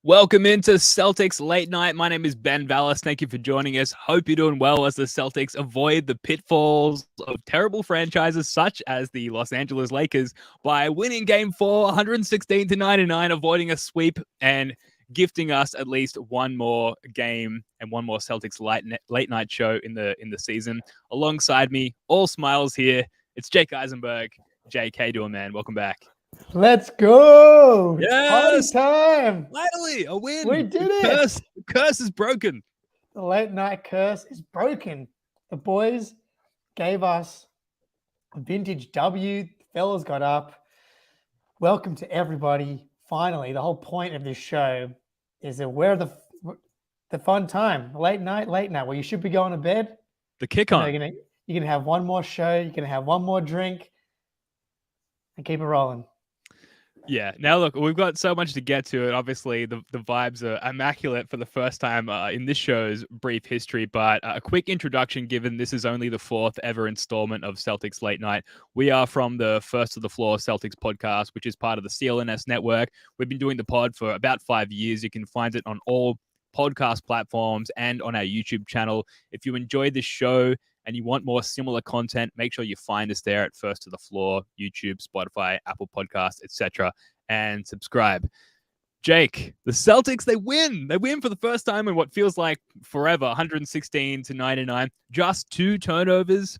Welcome into Celtics Late Night. My name is Ben Vallis. Thank you for joining us. Hope you're doing well as the Celtics avoid the pitfalls of terrible franchises such as the Los Angeles Lakers by winning Game 4, 116-99, avoiding a sweep and gifting us at least one more game and one more Celtics late night show in the season. Alongside me, all smiles here, it's Jake Eisenberg. Jake, how you doing, man? Welcome back. Let's go. Yes. It's party time. Finally, a win. We did it. The curse is broken. The late night curse is broken. The boys gave us a vintage W. The fellas got up. Welcome to everybody. Finally, the whole point of this show is that we're the fun time. Late night, where you should be going to bed. The kick on. You're gonna have one more show. You're gonna have one more drink, and keep it rolling. Yeah. Now, look, we've got so much to get to. And obviously, the vibes are immaculate for the first time in this show's brief history. But a quick introduction, given this is only the fourth ever installment of Celtics Late Night. We are from the First to the Floor Celtics podcast, which is part of the CLNS network. We've been doing the pod for about 5 years. You can find it on all podcast platforms and on our YouTube channel. If you enjoyed this show and you want more similar content, make sure you find us there at First to the Floor, YouTube, Spotify, Apple Podcasts, etc., and subscribe. Jake, the Celtics, they win. They win for the first time in what feels like forever, 116-99. Just 2 turnovers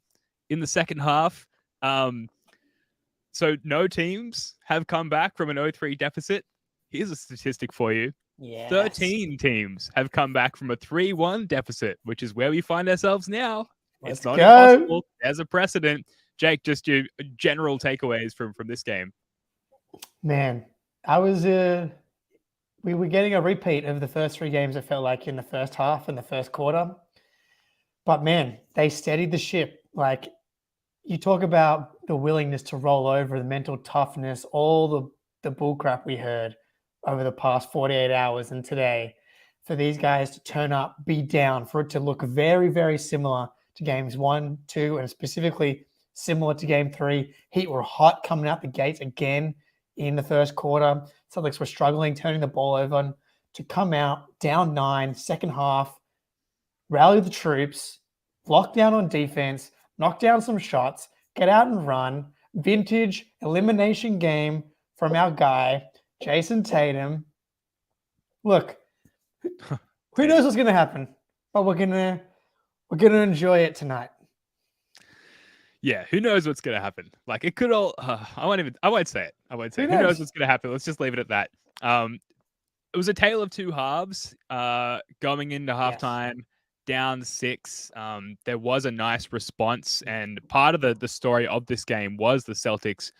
in the second half. So no teams have come back from an 0-3 deficit. Here's a statistic for you. Yes. 13 teams have come back from a 3-1 deficit, which is where we find ourselves now. It's not impossible. There's a precedent. Jake, just your general takeaways from this game. Man, we were getting a repeat of the first 3 games, it felt like, in the first half and the first quarter. But man, they steadied the ship. Like, you talk about the willingness to roll over, the mental toughness, all the bullcrap we heard over the past 48 hours and today, for these guys to turn up, be down, for it to look very, very similar to games 1, 2, and specifically similar to game 3. Heat were hot coming out the gates again in the first quarter. Celtics were struggling, turning the ball over, to come out down 9, second half, rally the troops, lock down on defense, knock down some shots, get out and run. Vintage elimination game from our guy, Jayson Tatum. Look, who knows what's going to happen, but we're gonna enjoy it tonight. Yeah, who knows what's going to happen? Like, it could all... I won't say it. Who knows what's going to happen? Let's just leave it at that. It was a tale of 2 halves. Going into halftime, down 6. There was a nice response, and part of the story of this game was the Celtics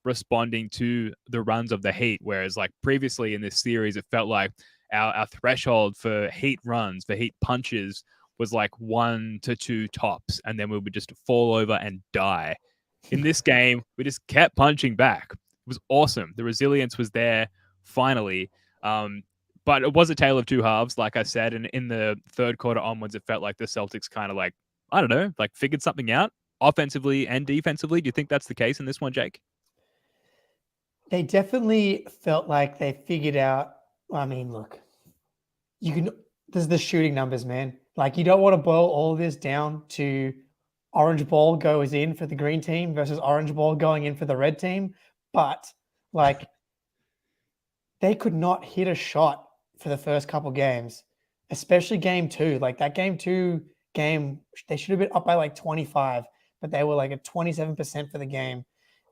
responding to the runs of the Heat, whereas like previously in this series, it felt like our threshold for Heat runs, for Heat punches, was like 1 to 2 tops, and then we would just fall over and die. In this game, we just kept punching back. It was awesome. The resilience was there, finally. But it was a tale of 2 halves, like I said, and in the third quarter onwards, it felt like the Celtics kind of like, I don't know, like figured something out, offensively and defensively. Do you think that's the case in this one, Jake? They definitely felt like they figured out, I mean, look, there's the shooting numbers, man. Like, you don't want to boil all of this down to orange ball goes in for the green team versus orange ball going in for the red team. But, like, they could not hit a shot for the first couple games, especially game 2. Like, that game 2 game, they should have been up by like 25, but they were like at 27% for the game.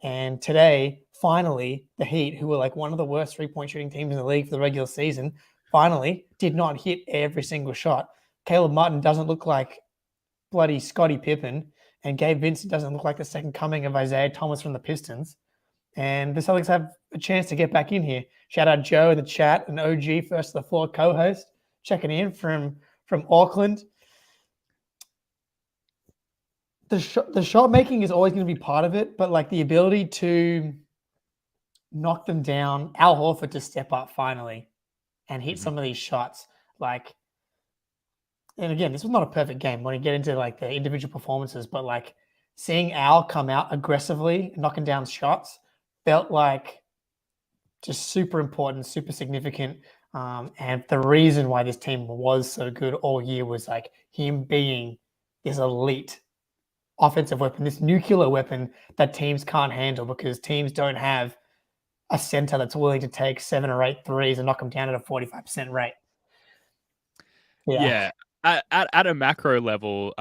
And today, finally, the Heat, who were like one of the worst 3-point shooting teams in the league for the regular season, finally did not hit every single shot. Caleb Martin doesn't look like bloody Scottie Pippen, and Gabe Vincent doesn't look like the second coming of Isaiah Thomas from the Pistons. And the Celtics have a chance to get back in here. Shout out Joe in the chat, an OG First to the Floor co-host, checking in from Auckland. the shot making is always going to be part of it, but like the ability to knock them down, Al Horford to step up finally and hit some of these shots, like. And again, this was not a perfect game when you get into like the individual performances, but like seeing Al come out aggressively, knocking down shots, felt like just super important, super significant. And the reason why this team was so good all year was like him being this elite offensive weapon, this nuclear weapon that teams can't handle because teams don't have a center that's willing to take 7 or 8 threes and knock them down at a 45% rate. Yeah. At a macro level,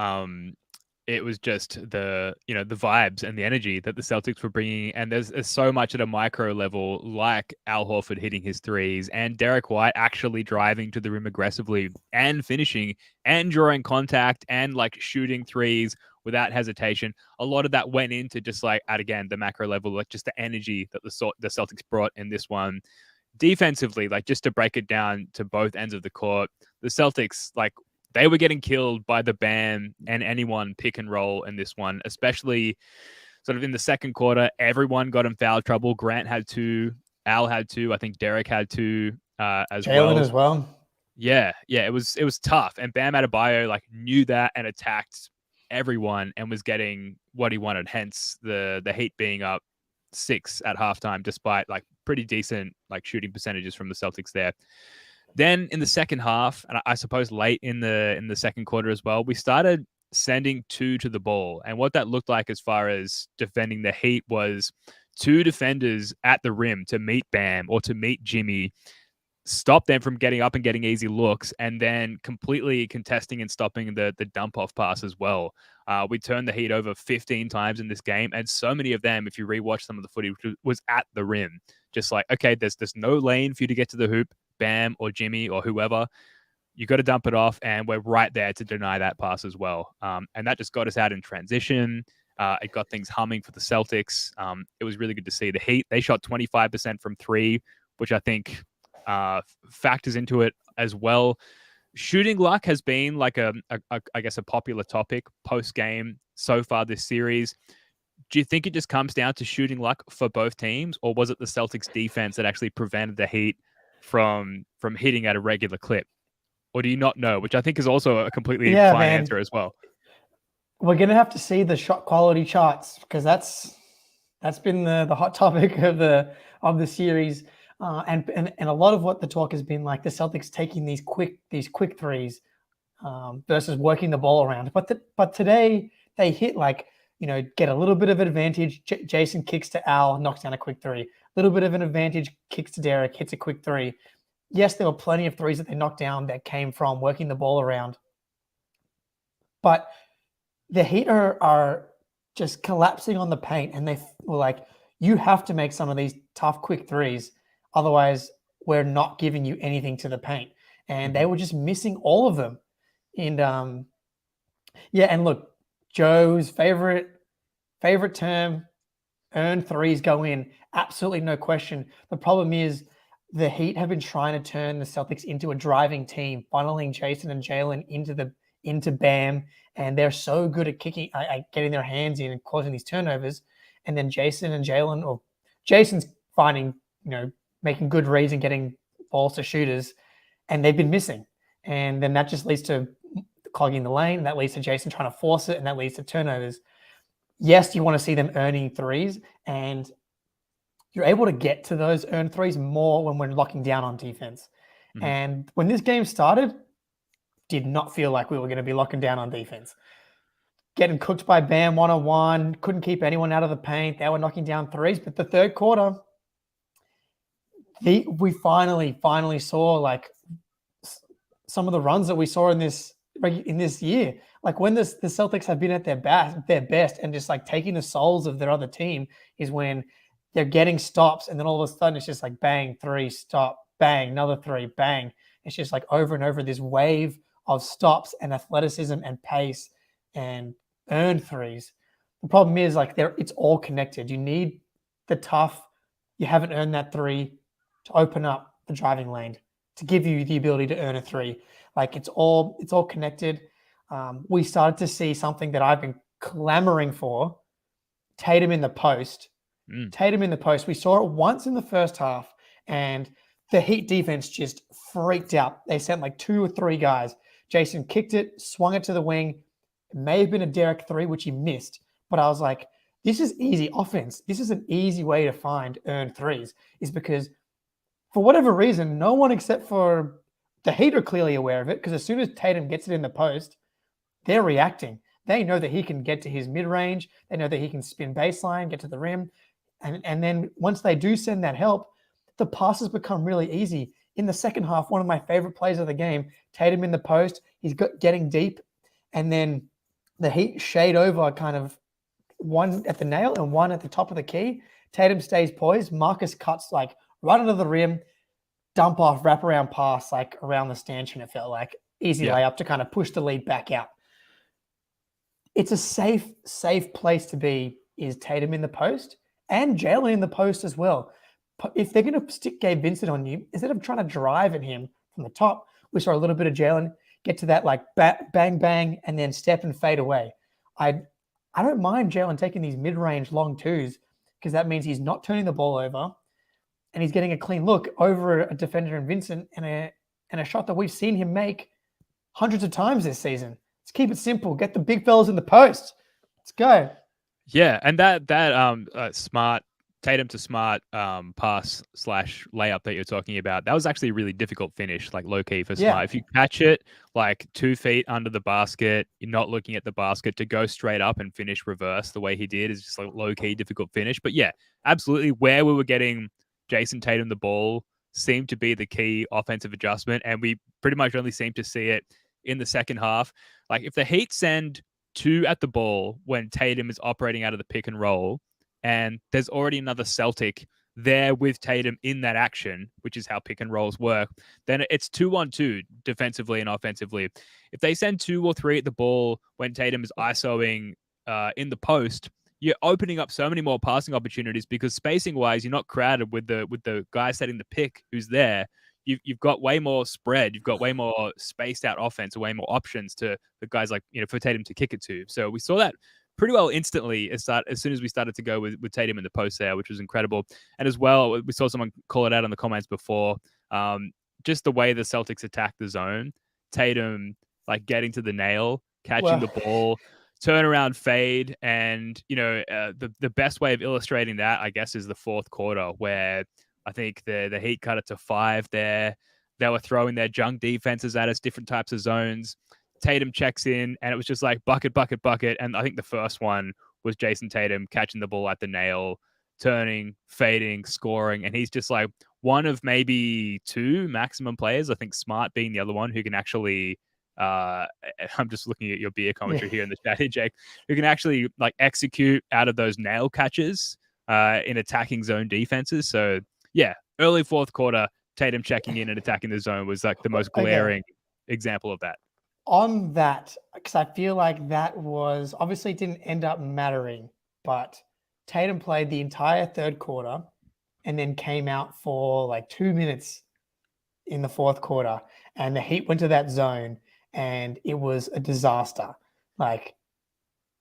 it was just the vibes and the energy that the Celtics were bringing, and there's so much at a micro level, like Al Horford hitting his threes and Derek White actually driving to the rim aggressively and finishing and drawing contact and like shooting threes without hesitation. A lot of that went into just like at again the macro level, like just the energy that the Celtics brought in this one. Defensively, like just to break it down to both ends of the court, the Celtics like. They were getting killed by the Bam and anyone pick and roll in this one, especially sort of in the second quarter. Everyone got in foul trouble. Grant had 2, Al had 2, I think Derek had 2 as Jaylen well. as well. Yeah, it was tough. And Bam Adebayo like knew that and attacked everyone and was getting what he wanted. Hence the Heat being up 6 at halftime, despite like pretty decent like shooting percentages from the Celtics there. Then in the second half, and I suppose late in the second quarter as well, we started sending 2 to the ball. And what that looked like as far as defending the Heat was 2 defenders at the rim to meet Bam or to meet Jimmy, stop them from getting up and getting easy looks, and then completely contesting and stopping the dump-off pass as well. We turned the Heat over 15 times in this game, and so many of them, if you rewatch some of the footage, was at the rim. Just like, okay, there's no lane for you to get to the hoop, Bam or Jimmy or whoever. You got to dump it off, and we're right there to deny that pass as well. And that just got us out in transition. It got things humming for the Celtics. It was really good to see. The Heat, they shot 25% from 3, which I think factors into it as well. Shooting luck has been like I guess a popular topic post game so far this series. Do you think it just comes down to shooting luck for both teams, or was it the Celtics defense that actually prevented the Heat from hitting at a regular clip? Or do you not know? Which I think is also a completely fine answer as well. We're gonna have to see the shot quality charts because that's been the hot topic of the series. And a lot of what the talk has been like the Celtics taking these quick threes versus working the ball around. But today they hit like, get a little bit of an advantage. Jayson kicks to Al, knocks down a quick 3. A little bit of an advantage, kicks to Derek, hits a quick 3. Yes, there were plenty of threes that they knocked down that came from working the ball around. But the Heat are just collapsing on the paint, and they were like, you have to make some of these tough, quick threes. Otherwise, we're not giving you anything to the paint. And they were just missing all of them. And and look, Joe's favorite term, earned threes go in. Absolutely no question. The problem is the Heat have been trying to turn the Celtics into a driving team, funneling Jayson and Jaylen into Bam, and they're so good at getting their hands in and causing these turnovers. And then Jayson and Jaylen, or Jason's finding, making good reads and getting balls to shooters, and they've been missing. And then that just leads to clogging the lane. That leads to Jayson trying to force it, and that leads to turnovers. Yes, you want to see them earning threes, and you're able to get to those earned threes more when we're locking down on defense. Mm-hmm. And when this game started, did not feel like we were going to be locking down on defense. Getting cooked by Bam one-on-one, couldn't keep anyone out of the paint. They were knocking down threes. But the third quarter, we finally saw like some of the runs that we saw in this year. Like when the Celtics have been at their best and just like taking the souls of their other team is when they're getting stops, and then all of a sudden it's just like bang, 3, stop, bang, another 3, bang. It's just like over and over this wave of stops and athleticism and pace and earned threes. The problem is like it's all connected. You need the tough. You haven't earned that 3 to open up the driving lane to give you the ability to earn a 3. Like it's all connected. We started to see something that I've been clamoring for Tatum in the post. Tatum in the post. We saw it once in the first half, and the Heat defense just freaked out. They sent like 2 or 3 guys. Jayson kicked it, swung it to the wing. It may have been a Derek 3, which he missed. But I was like, this is easy offense. This is an easy way to find earned threes, is because for whatever reason, no one except for the Heat are clearly aware of it, because as soon as Tatum gets it in the post, they're reacting. They know that he can get to his mid-range. They know that he can spin baseline, get to the rim. And then once they do send that help, the passes become really easy. In the second half, one of my favorite plays of the game, Tatum in the post, he's getting deep, and then the Heat shade over kind of one at the nail and one at the top of the key. Tatum stays poised. Marcus cuts like right under the rim, dump off, wrap around pass like around the stanchion. It felt like easy layup to kind of push the lead back out. It's a safe place to be, is Tatum in the post and Jalen in the post as well. If they're going to stick Gabe Vincent on you, instead of trying to drive at him from the top, we saw a little bit of Jalen get to that like bang, bang, and then step and fade away. I don't mind Jalen taking these mid-range long twos, because that means he's not turning the ball over and he's getting a clean look over a defender in Vincent, and a shot that we've seen him make hundreds of times this season. Let's keep it simple. Get the big fellas in the post. Let's go. Yeah, and that smart Tatum to Smart pass / layup that you're talking about, that was actually a really difficult finish, like low key for Smart. Yeah. If you catch it like 2 feet under the basket, you're not looking at the basket, to go straight up and finish reverse the way he did is just like low key difficult finish. But yeah, absolutely, where we were getting Jayson Tatum the ball seemed to be the key offensive adjustment, and we pretty much only seemed to see it in the second half. Like if the Heat send 2 at the ball when Tatum is operating out of the pick and roll, and there's already another Celtic there with Tatum in that action, which is how pick and rolls work, then it's 2-on-2 defensively and offensively. If they send 2 or 3 at the ball when Tatum is ISOing in the post, you're opening up so many more passing opportunities, because spacing wise, you're not crowded with the guy setting the pick who's there. You've got way more spread. You've got way more spaced out offense, way more options to the guys like, for Tatum to kick it to. So we saw that pretty well instantly as soon as we started to go with Tatum in the post there, which was incredible. And as well, we saw someone call it out in the comments before, just the way the Celtics attack the zone. Tatum like getting to the nail, catching the ball, turnaround fade, and the best way of illustrating that, I guess, is the fourth quarter, where I think the Heat cut it to 5 there. They were throwing their junk defenses at us, different types of zones. Tatum checks in, and it was just like bucket, bucket, bucket. And I think the first one was Jayson Tatum catching the ball at the nail, turning, fading, scoring. And he's just like one of maybe 2 maximum players, I think Smart being the other one, who can actually, I'm just looking at your beer commentary here in the chat here, Jake, who can actually like execute out of those nail catches in attacking zone defenses. So yeah, early fourth quarter, Tatum checking in and attacking the zone was like the most glaring example of that. On that, because I feel like that was obviously didn't end up mattering, but Tatum played the entire third quarter and then came out for like 2 minutes in the fourth quarter, and the Heat went to that zone and it was a disaster, like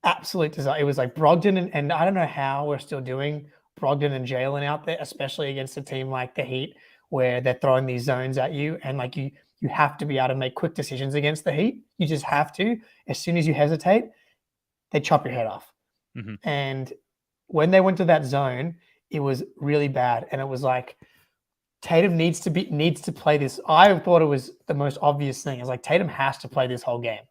absolute disaster. It was like Brogdon and I don't know how we're still doing Brogdon and Jalen out there, especially against a team like the Heat, where they're throwing these zones at you, and like you have to be able to make quick decisions against the Heat. You just have to. As soon as you hesitate, they chop your head off. Mm-hmm. And when they went to that zone, it was really bad. And it was like, Tatum needs to play this. I thought it was the most obvious thing. It's like Tatum has to play this whole game.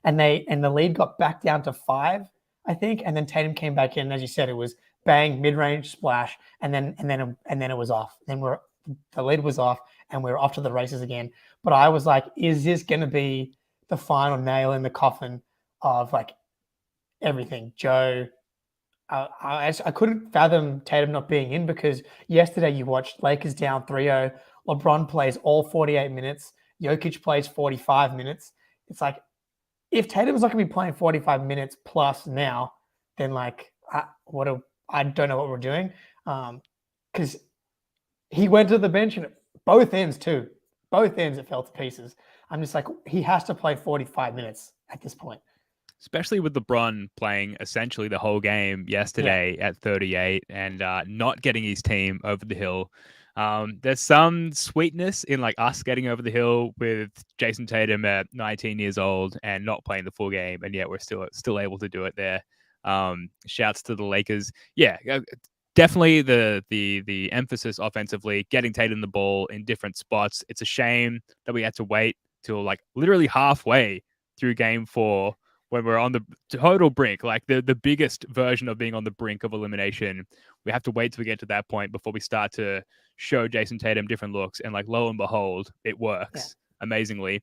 And the lead got back down to 5, I think. And then Tatum came back in. As you said, it was bang, mid-range splash, and then it was off. Then the lead was off, and we were off to the races again. But I was like, is this going to be the final nail in the coffin of like everything? Joe, I couldn't fathom Tatum not being in, because yesterday you watched Lakers down 3-0. LeBron plays all 48 minutes. Jokic plays 45 minutes. It's like, if Tatum's not going to be playing 45 minutes plus now, then like, I don't know what we're doing. Because he went to the bench, and both ends it fell to pieces. I'm just like, he has to play 45 minutes at this point. especially with LeBron playing essentially the whole game yesterday at 38 and not getting his team over the hill. There's some sweetness in like us getting over the hill with Jayson Tatum at 19 years old and not playing the full game, and yet we're still able to do it there. Shouts to the Lakers. Yeah, definitely the emphasis offensively, getting Tatum the ball in different spots. It's a shame that we had to wait till like literally halfway through game 4 when we're on the total brink, like the biggest version of being on the brink of elimination. We have to wait till we get to that point before we start to show Jayson Tatum different looks. And like, lo and behold, it works amazingly.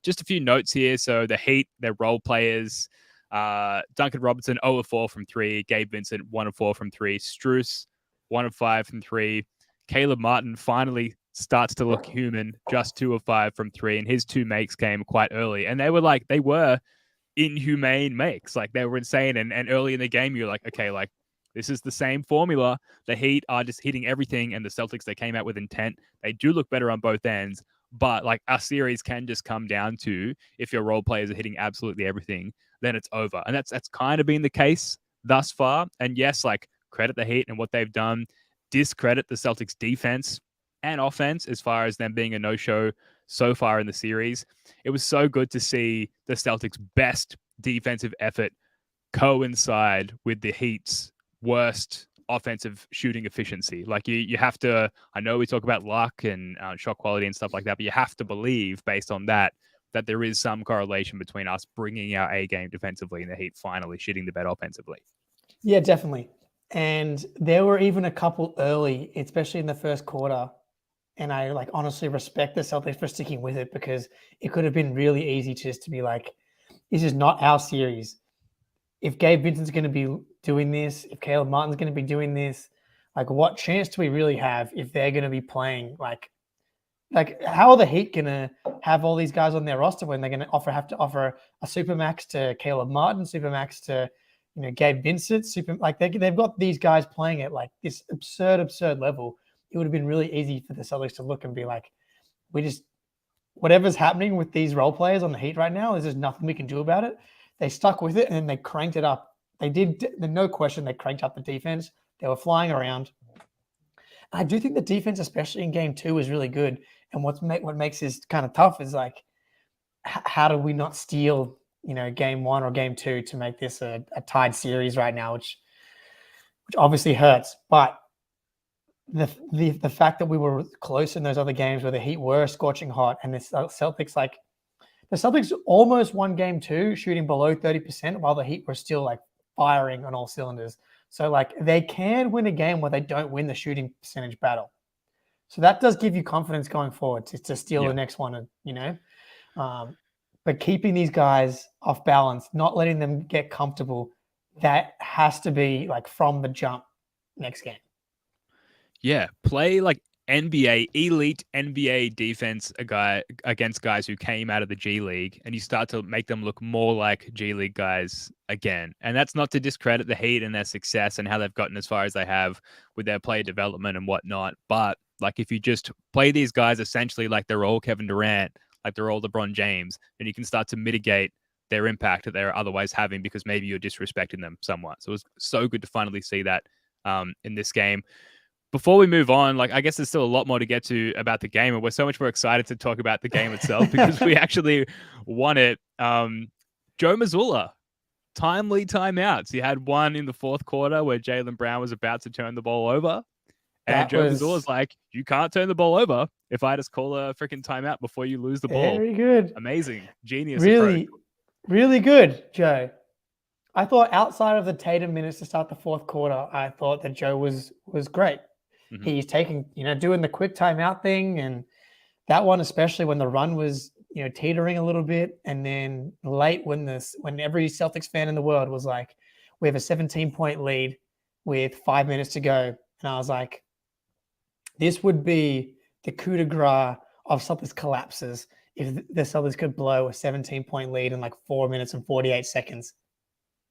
Just a few notes here. So the Heat, their role players, Duncan Robinson, 0 of 4 from 3. Gabe Vincent, 1 of 4 from 3. Strus, 1 of 5 from 3. Caleb Martin finally starts to look human, just 2 of 5 from 3. And his 2 makes came quite early. And they were inhumane makes. Like, they were insane. And early in the game, you're like, okay, like, this is the same formula. The Heat are just hitting everything, and the Celtics, they came out with intent. They do look better on both ends, but like, our series can just come down to if your role players are hitting absolutely everything, then it's over. And that's kind of been the case thus far. And yes, like, credit the Heat and what they've done, discredit the Celtics defense and offense as far as them being a no-show so far in the series. It was so good to see the Celtics' best defensive effort coincide with the Heat's worst offensive shooting efficiency. Like, you have to, I know we talk about luck and shot quality and stuff like that, but you have to believe based on that there is some correlation between us bringing our A game defensively and the Heat finally shitting the bed offensively. Yeah, definitely. And there were even a couple early, especially in the first quarter. And I like honestly respect the Celtics for sticking with it, because it could have been really easy just to be like, this is not our series. If Gabe Vincent's going to be doing this, if Caleb Martin's going to be doing this, like, what chance do we really have if they're going to be playing? Like how are the Heat going to have all these guys on their roster when they're going to have to offer a supermax to Caleb Martin, supermax to, Gabe Vincent, they've got these guys playing at like this absurd level. It would have been really easy for the Celtics to look and be like, whatever's happening with these role players on the Heat right now, there's just nothing we can do about it. They stuck with it, and then they cranked it up. They did, no question, they cranked up the defense. They were flying around. I do think the defense, especially in game 2, is really good. And what makes this kind of tough is like, how do we not steal, game 1 or game 2 to make this a tied series right now, which obviously hurts. But the fact that we were close in those other games where the Heat were scorching hot, and the Celtics almost won game 2 shooting below 30%, while the Heat were still like firing on all cylinders. So like, they can win a game where they don't win the shooting percentage battle. So that does give you confidence going forward to steal the next one, but keeping these guys off balance, not letting them get comfortable, that has to be like from the jump next game. Yeah, play like elite NBA defense against guys who came out of the G League, and you start to make them look more like G League guys again. And that's not to discredit the Heat and their success and how they've gotten as far as they have with their player development and whatnot. But like, if you just play these guys essentially like they're all Kevin Durant, like they're all LeBron James, then you can start to mitigate their impact that they're otherwise having, because maybe you're disrespecting them somewhat. So it was so good to finally see that in this game. Before we move on, like, I guess there's still a lot more to get to about the game, and we're so much more excited to talk about the game itself because we actually won it. Joe Mazzulla, timely timeouts. He had one in the fourth quarter where Jaylen Brown was about to turn the ball over. And Joe Mazzulla's like, you can't turn the ball over if I just call a freaking timeout before you lose the ball. Very good. Amazing. Genius. Really, approach. Really good, Joe. I thought outside of the Tatum minutes to start the fourth quarter, I thought that Joe was great. Mm-hmm. He's taking, doing the quick timeout thing, and that one, especially when the run was, teetering a little bit. And then late when every Celtics fan in the world was like, we have a 17-point lead with 5 minutes to go. And I was like, this would be the coup de grace of Celtics collapses if the Celtics could blow a 17-point lead in like 4 minutes and 48 seconds.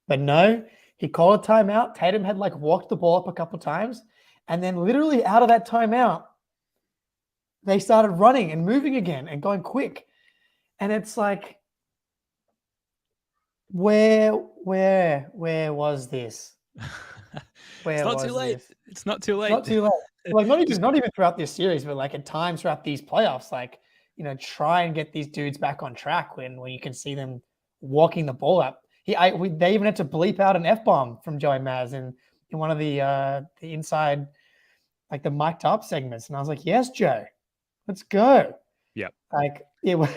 But no, he called a timeout. Tatum had like walked the ball up a couple times. And then literally out of that timeout, they started running and moving again and going quick. And it's like, Where was this? It's Where not too was late. this? It's not too It's late. not too late. Like Just not even throughout this series, but like at times throughout these playoffs, like, try and get these dudes back on track when you can see them walking the ball up. They even had to bleep out an F-bomb from Joey Maz in one of the inside, like the mic'd up segments. And I was like, yes, Joe, let's go. Yep. Like it was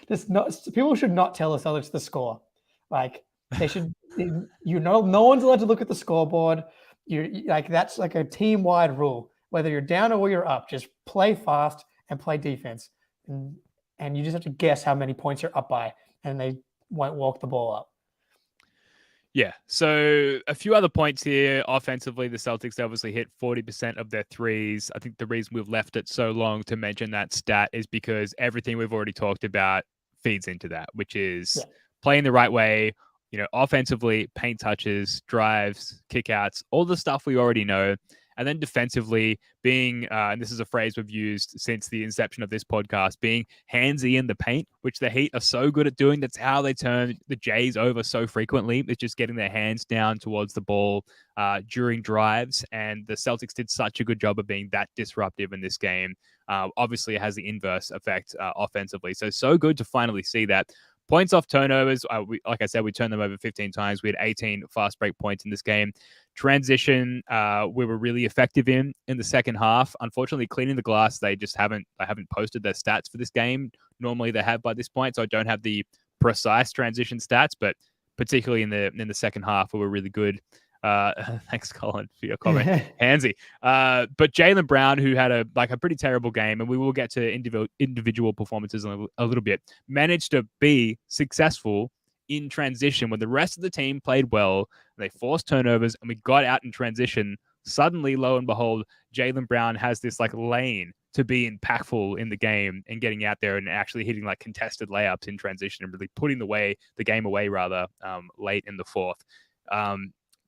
just not, people should not tell us Celtics the score. Like they should, no one's allowed to look at the scoreboard. You like, that's like a team-wide rule. Whether you're down or you're up, just play fast and play defense. And you just have to guess how many points you're up by, and they won't walk the ball up. Yeah. So a few other points here. Offensively, the Celtics obviously hit 40% of their threes. I think the reason we've left it so long to mention that stat is because everything we've already talked about feeds into that, which is playing the right way, offensively, paint touches, drives, kickouts, all the stuff we already know. And then defensively, being, and this is a phrase we've used since the inception of this podcast, being handsy in the paint, which the Heat are so good at doing. That's how they turn the Jays over so frequently. It's just getting their hands down towards the ball during drives. And the Celtics did such a good job of being that disruptive in this game. Obviously, it has the inverse effect offensively. So good to finally see that. Points off turnovers, like I said, we turned them over 15 times. We had 18 fast break points in this game. Transition, we were really effective in the second half. Unfortunately, cleaning the glass, they haven't posted their stats for this game. Normally, they have by this point, so I don't have the precise transition stats, but particularly in the second half, we were really good. Thanks, Colin, for your comment. Handsy. But Jaylen Brown, who had a pretty terrible game, and we will get to individual performances in a little bit, managed to be successful in transition when the rest of the team played well. They forced turnovers, and we got out in transition. Suddenly, lo and behold, Jaylen Brown has this lane to be impactful in the game and getting out there and actually hitting contested layups in transition and really putting the game away rather late in the fourth.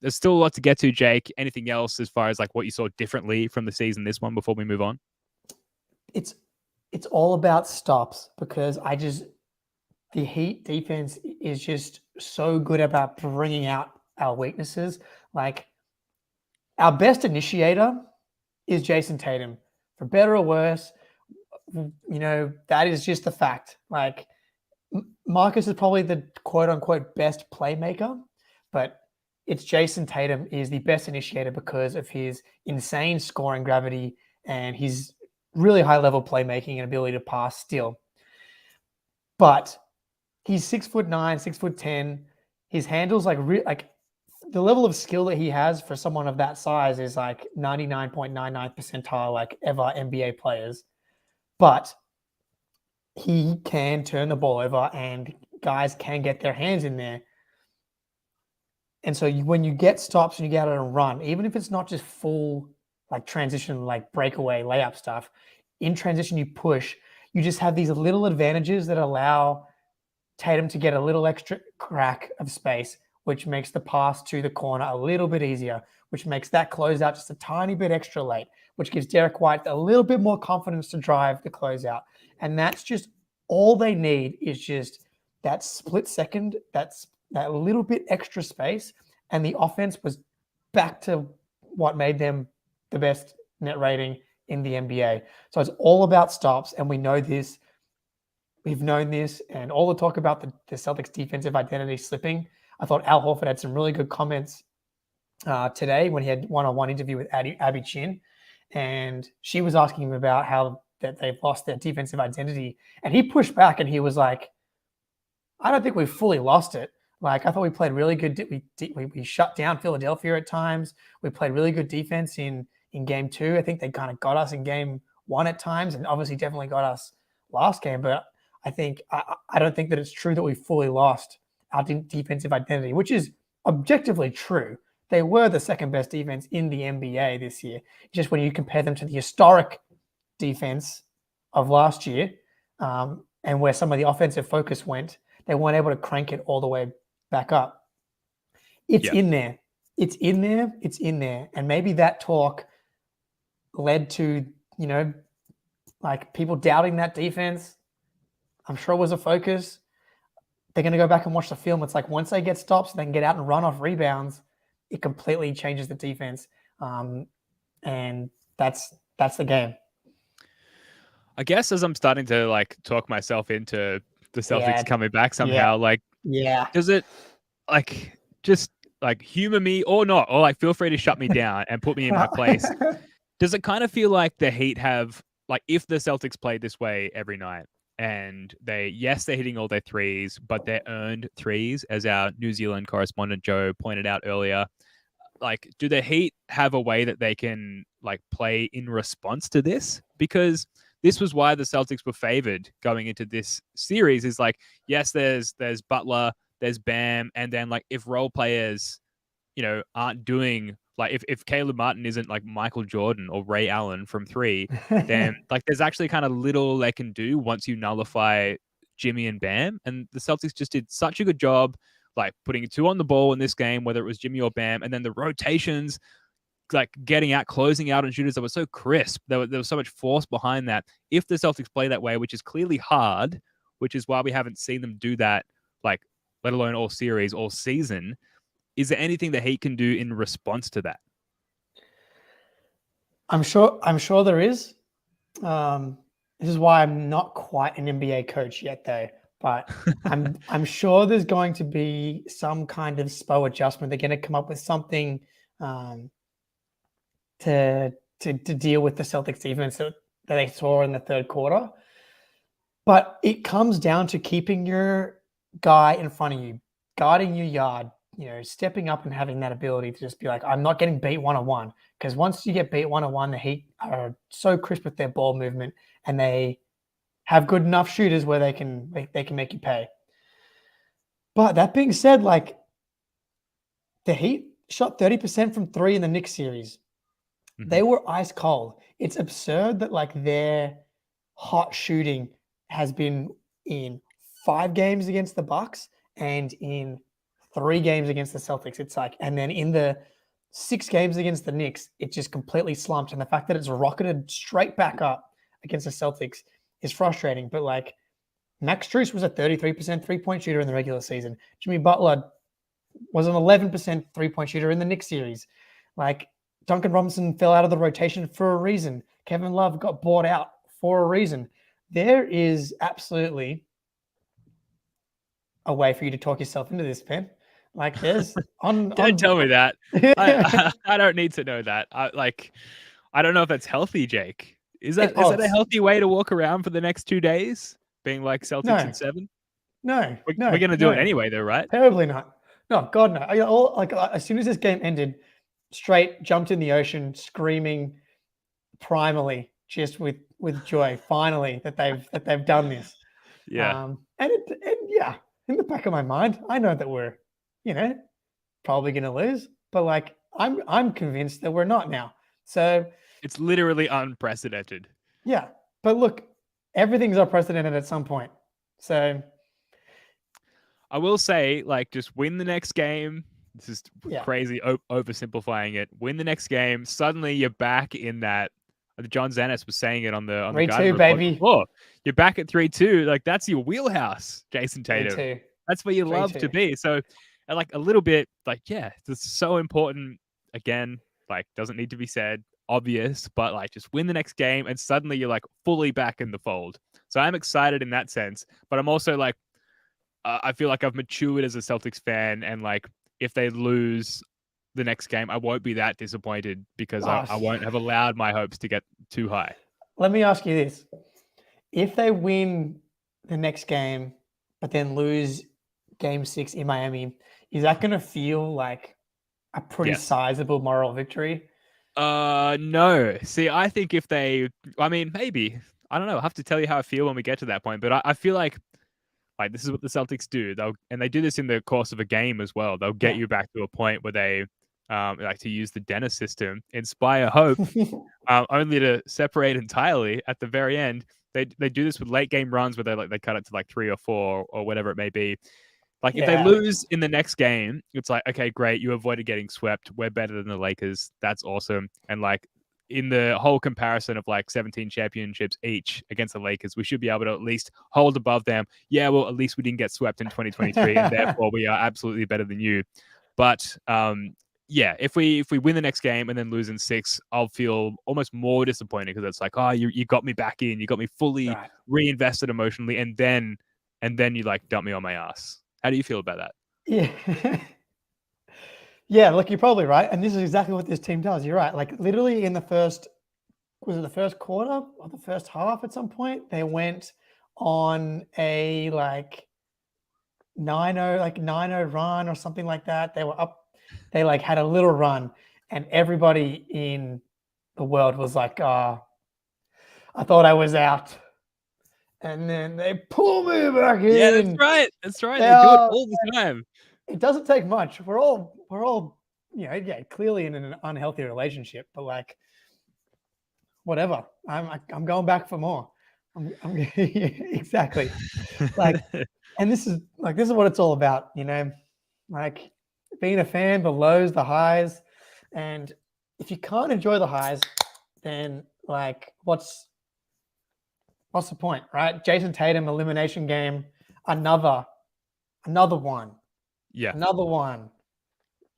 There's still a lot to get to, Jake. Anything else as far as what you saw differently from the season this one before we move on? It's all about stops, because the Heat defense is just so good about bringing out our weaknesses. Like, our best initiator is Jayson Tatum. For better or worse, that is just the fact. Like, Marcus is probably the quote-unquote best playmaker, but it's Jayson Tatum is the best initiator because of his insane scoring gravity and his really high-level playmaking and ability to pass still. But he's 6'9", 6'10". His handles the level of skill that he has for someone of that size is 99.99 percentile ever NBA players. But he can turn the ball over and guys can get their hands in there. And so when you get stops and you get out and run, even if it's not just full transition, breakaway layup stuff, in transition you push, you just have these little advantages that allow Tatum to get a little extra crack of space, which makes the pass to the corner a little bit easier, which makes that closeout just a tiny bit extra late, which gives Derek White a little bit more confidence to drive the closeout. And that's just all they need, is just that split second, that little bit extra space, and the offense was back to what made them the best net rating in the NBA. So it's all about stops, and we know this. We've known this, and all the talk about the Celtics defensive identity slipping. I thought Al Horford had some really good comments today when he had one-on-one interview with Abby Chin, and she was asking him about how that they've lost their defensive identity, and he pushed back and he was like, I don't think we've fully lost it. I thought we played really good. We shut down Philadelphia at times. We played really good defense in game 2. I think they kind of got us in game 1 at times, and obviously definitely got us last game. But I don't think that it's true that we fully lost our defensive identity, which is objectively true. They were the second best defense in the NBA this year. Just when you compare them to the historic defense of last year, and where some of the offensive focus went, they weren't able to crank it all the way back up. It's in there. It's in there. It's in there. And maybe that talk led to, people doubting that defense. I'm sure it was a focus. they're going to go back and watch the film. It's like once they get stops, they can get out and run off rebounds. It completely changes the defense, and that's the game. I guess as I'm starting to like talk myself into the Celtics coming back somehow, does it like just like humor me or not, or like feel free to shut me down and put me in my place? Does it kind of feel like the Heat have like if the Celtics played this way every night and they're hitting all their threes, but they're earned threes, as our New Zealand correspondent Joe pointed out earlier. Like, do the Heat have a way that they can like play in response to this? Because this was why the Celtics were favored going into this series. Is like, yes, there's Butler, there's Bam, and then like if role players, aren't doing like if Caleb Martin isn't like Michael Jordan or Ray Allen from three, then like there's actually kind of little they can do once you nullify Jimmy and Bam. And the Celtics just did such a good job like putting two on the ball in this game, whether it was Jimmy or Bam, and then the rotations, like getting out, closing out on shooters that were so crisp. There was so much force behind that. If the Celtics play that way, which is clearly hard, which is why we haven't seen them do that, like let alone all series, all season, is there anything that Heat can do in response to that? I'm sure there is. This is why I'm not quite an NBA coach yet, though. But I'm sure there's going to be some kind of SPO adjustment. They're going to come up with something to deal with the Celtics defense that they saw in the third quarter. But it comes down to keeping your guy in front of you, guarding your yard, stepping up and having that ability to just be like, I'm not getting beat one-on-one. Because once you get beat one-on-one, the Heat are so crisp with their ball movement and they have good enough shooters where they can make you pay. But that being said, like the Heat shot 30% from three in the Knicks series. Mm-hmm. They were ice cold. It's absurd that like their hot shooting has been in 5 games against the Bucks and in 3 games against the Celtics. It's like, and then in the 6 games against the Knicks, it just completely slumped. And the fact that it's rocketed straight back up against the Celtics is frustrating. But like Max Strus was a 33% three-point shooter in the regular season. Jimmy Butler was an 11% three-point shooter in the Knicks series. Like Duncan Robinson fell out of the rotation for a reason. Kevin Love got bought out for a reason. There is absolutely a way for you to talk yourself into this, Ben. Like there's Don't tell me that. I don't need to know that. I don't know if that's healthy, Jake. Is that a healthy way to walk around for the next 2 days? Being like Celtics in 7? No. We're going to do it anyway though, right? Terribly not. No, God, no. As soon as this game ended, straight jumped in the ocean, screaming primally, just with joy, finally that they've done this. Yeah. And in the back of my mind, I know that we're, probably going to lose, but like I'm convinced that we're not now. So it's literally unprecedented. Yeah, but look, everything's unprecedented at some point. So I will say, like, just win the next game. This is crazy oversimplifying it. Win the next game. Suddenly you're back in that. John Zanis was saying it on the 3-2, baby. Before. You're back at 3-2. Like, that's your wheelhouse, Jayson Tatum. 3-2. That's where you love to be. So, like, a little bit, like, it's so important. Again, like, doesn't need to be said, obvious, but like, just win the next game, and suddenly you're like fully back in the fold. So I'm excited in that sense, but I'm also like, I feel like I've matured as a Celtics fan, and like, if they lose the next game, I won't be that disappointed because I won't have allowed my hopes to get too high. Let me ask you this. If they win the next game, but then lose game 6 in Miami, is that going to feel like a pretty sizable moral victory? No. See, I think maybe. I don't know. I'll have to tell you how I feel when we get to that point. But I feel like this is what the Celtics do. They do this in the course of a game as well. They'll get you back to a point where they like to use the Dennis system, inspire hope, only to separate entirely at the very end. They do this with late game runs where they cut it to like 3 or 4 or whatever it may be. Like if they lose in the next game, it's like, okay, great, you avoided getting swept. We're better than the Lakers. That's awesome. And like in the whole comparison of like 17 championships each against the Lakers, we should be able to at least hold above them. Yeah, well, at least we didn't get swept in 2023, and therefore we are absolutely better than you. But yeah, if we win the next game and then lose in 6, I'll feel almost more disappointed because it's like, oh, you got me back in, you got me fully reinvested emotionally, and then you like dump me on my ass. How do you feel about that? Yeah. Yeah, look, you're probably right. And this is exactly what this team does. You're right. Like literally in the first quarter or the first half at some point, they went on a like 9-0 run or something like that. They were up, they like had a little run, and everybody in the world was like, I thought I was out. And then they pull me back in. Yeah, that's right. That's right. They do it all the time. It doesn't take much. We're all clearly in an unhealthy relationship, but like, whatever. I'm going back for more. Exactly. Like, and this is what it's all about, like being a fan, the lows, the highs, and if you can't enjoy the highs, then like, what's the point, right? Jayson Tatum elimination game, another one. Yeah. Another one.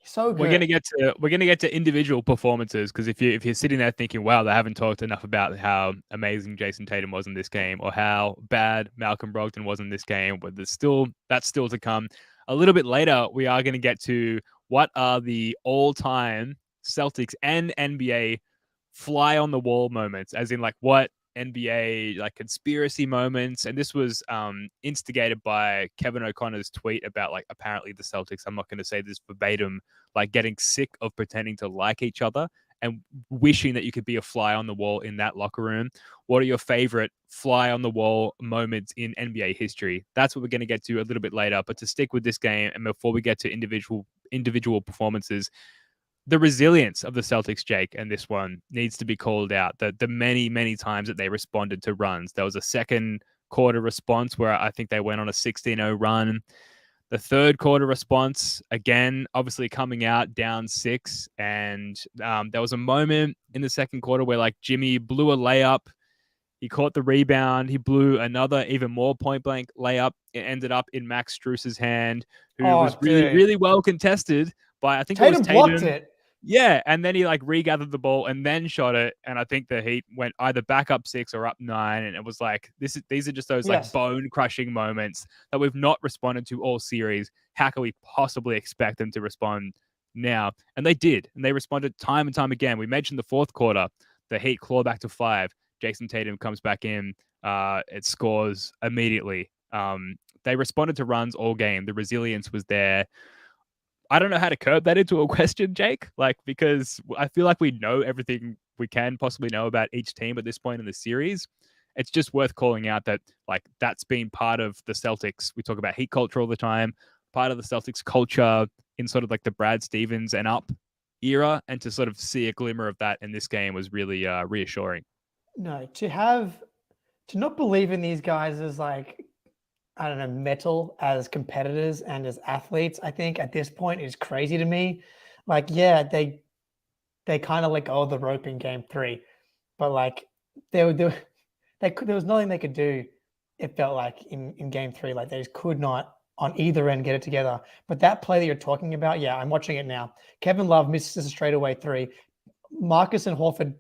So good. We're gonna get to individual performances, because if you're sitting there thinking, wow, they haven't talked enough about how amazing Jayson Tatum was in this game, or how bad Malcolm Brogdon was in this game, but that's still to come. A little bit later, we are going to get to what are the all-time Celtics and NBA fly on the wall moments, as in like what NBA like conspiracy moments. And this was instigated by Kevin O'Connor's tweet about like apparently the Celtics, I'm not going to say this verbatim, like getting sick of pretending to like each other and wishing that you could be a fly on the wall in that locker room. What are your favorite fly on the wall moments in NBA history? That's what we're going to get to a little bit later. But to stick with this game, and before we get to individual performances, the resilience of the Celtics, Jake, and this one needs to be called out. The many, many times that they responded to runs. There was a second quarter response where I think they went on a 16-0 run. The third quarter response, again, obviously coming out down 6. And there was a moment in the second quarter where like Jimmy blew a layup. He caught the rebound. He blew another even more point-blank layup. It ended up in Max Strus's hand, who was really, really well contested by, I think it was Tatum. Blocked it. Yeah, and then he like regathered the ball and then shot it, and I think the Heat went either back up 6 or up 9, and it was like these are just those like bone-crushing moments that we've not responded to all series. How can we possibly expect them to respond now? And they did, and they responded time and time again. We mentioned the fourth quarter, the Heat claw back to 5. Jayson Tatum comes back in, it scores immediately. They responded to runs all game. The resilience was there. I don't know how to curb that into a question, Jake, like, because I feel like we know everything we can possibly know about each team at this point in the series. It's just worth calling out that like that's been part of the Celtics. We talk about Heat culture all the time, part of the Celtics culture in sort of like the Brad Stevens and up era, and to sort of see a glimmer of that in this game was really reassuring. No, to not believe in these guys as like, I don't know, metal as competitors and as athletes, I think at this point is crazy to me. Like, yeah, they kind of let go of the rope in game 3, but like there was nothing they could do. It felt like in game 3, like they just could not on either end get it together. But that play that you're talking about, yeah, I'm watching it now. Kevin Love misses a straightaway 3. Marcus and Horford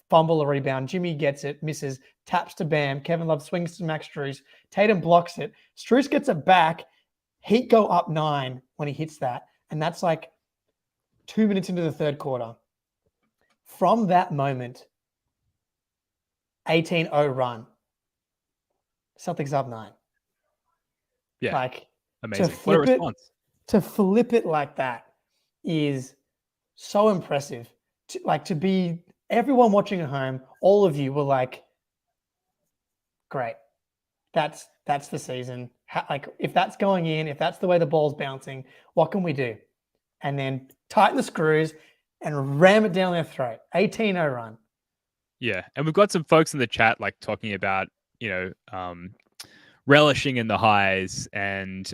fumble a rebound. Jimmy gets it, misses, taps to Bam. Kevin Love swings to Max Strus. Tatum blocks it. Strus gets it back. Heat go up 9 when he hits that. And that's like 2 minutes into the third quarter. From that moment, 18-0 run. Celtics up 9. Yeah. Like, amazing. What a response. To flip it like that is so impressive. To be everyone watching at home, all of you were like, great. That's the season. Like, if that's going in, if that's the way the ball's bouncing, what can we do? And then tighten the screws and ram it down their throat. 18-0 run. Yeah. And we've got some folks in the chat like talking about, relishing in the highs and,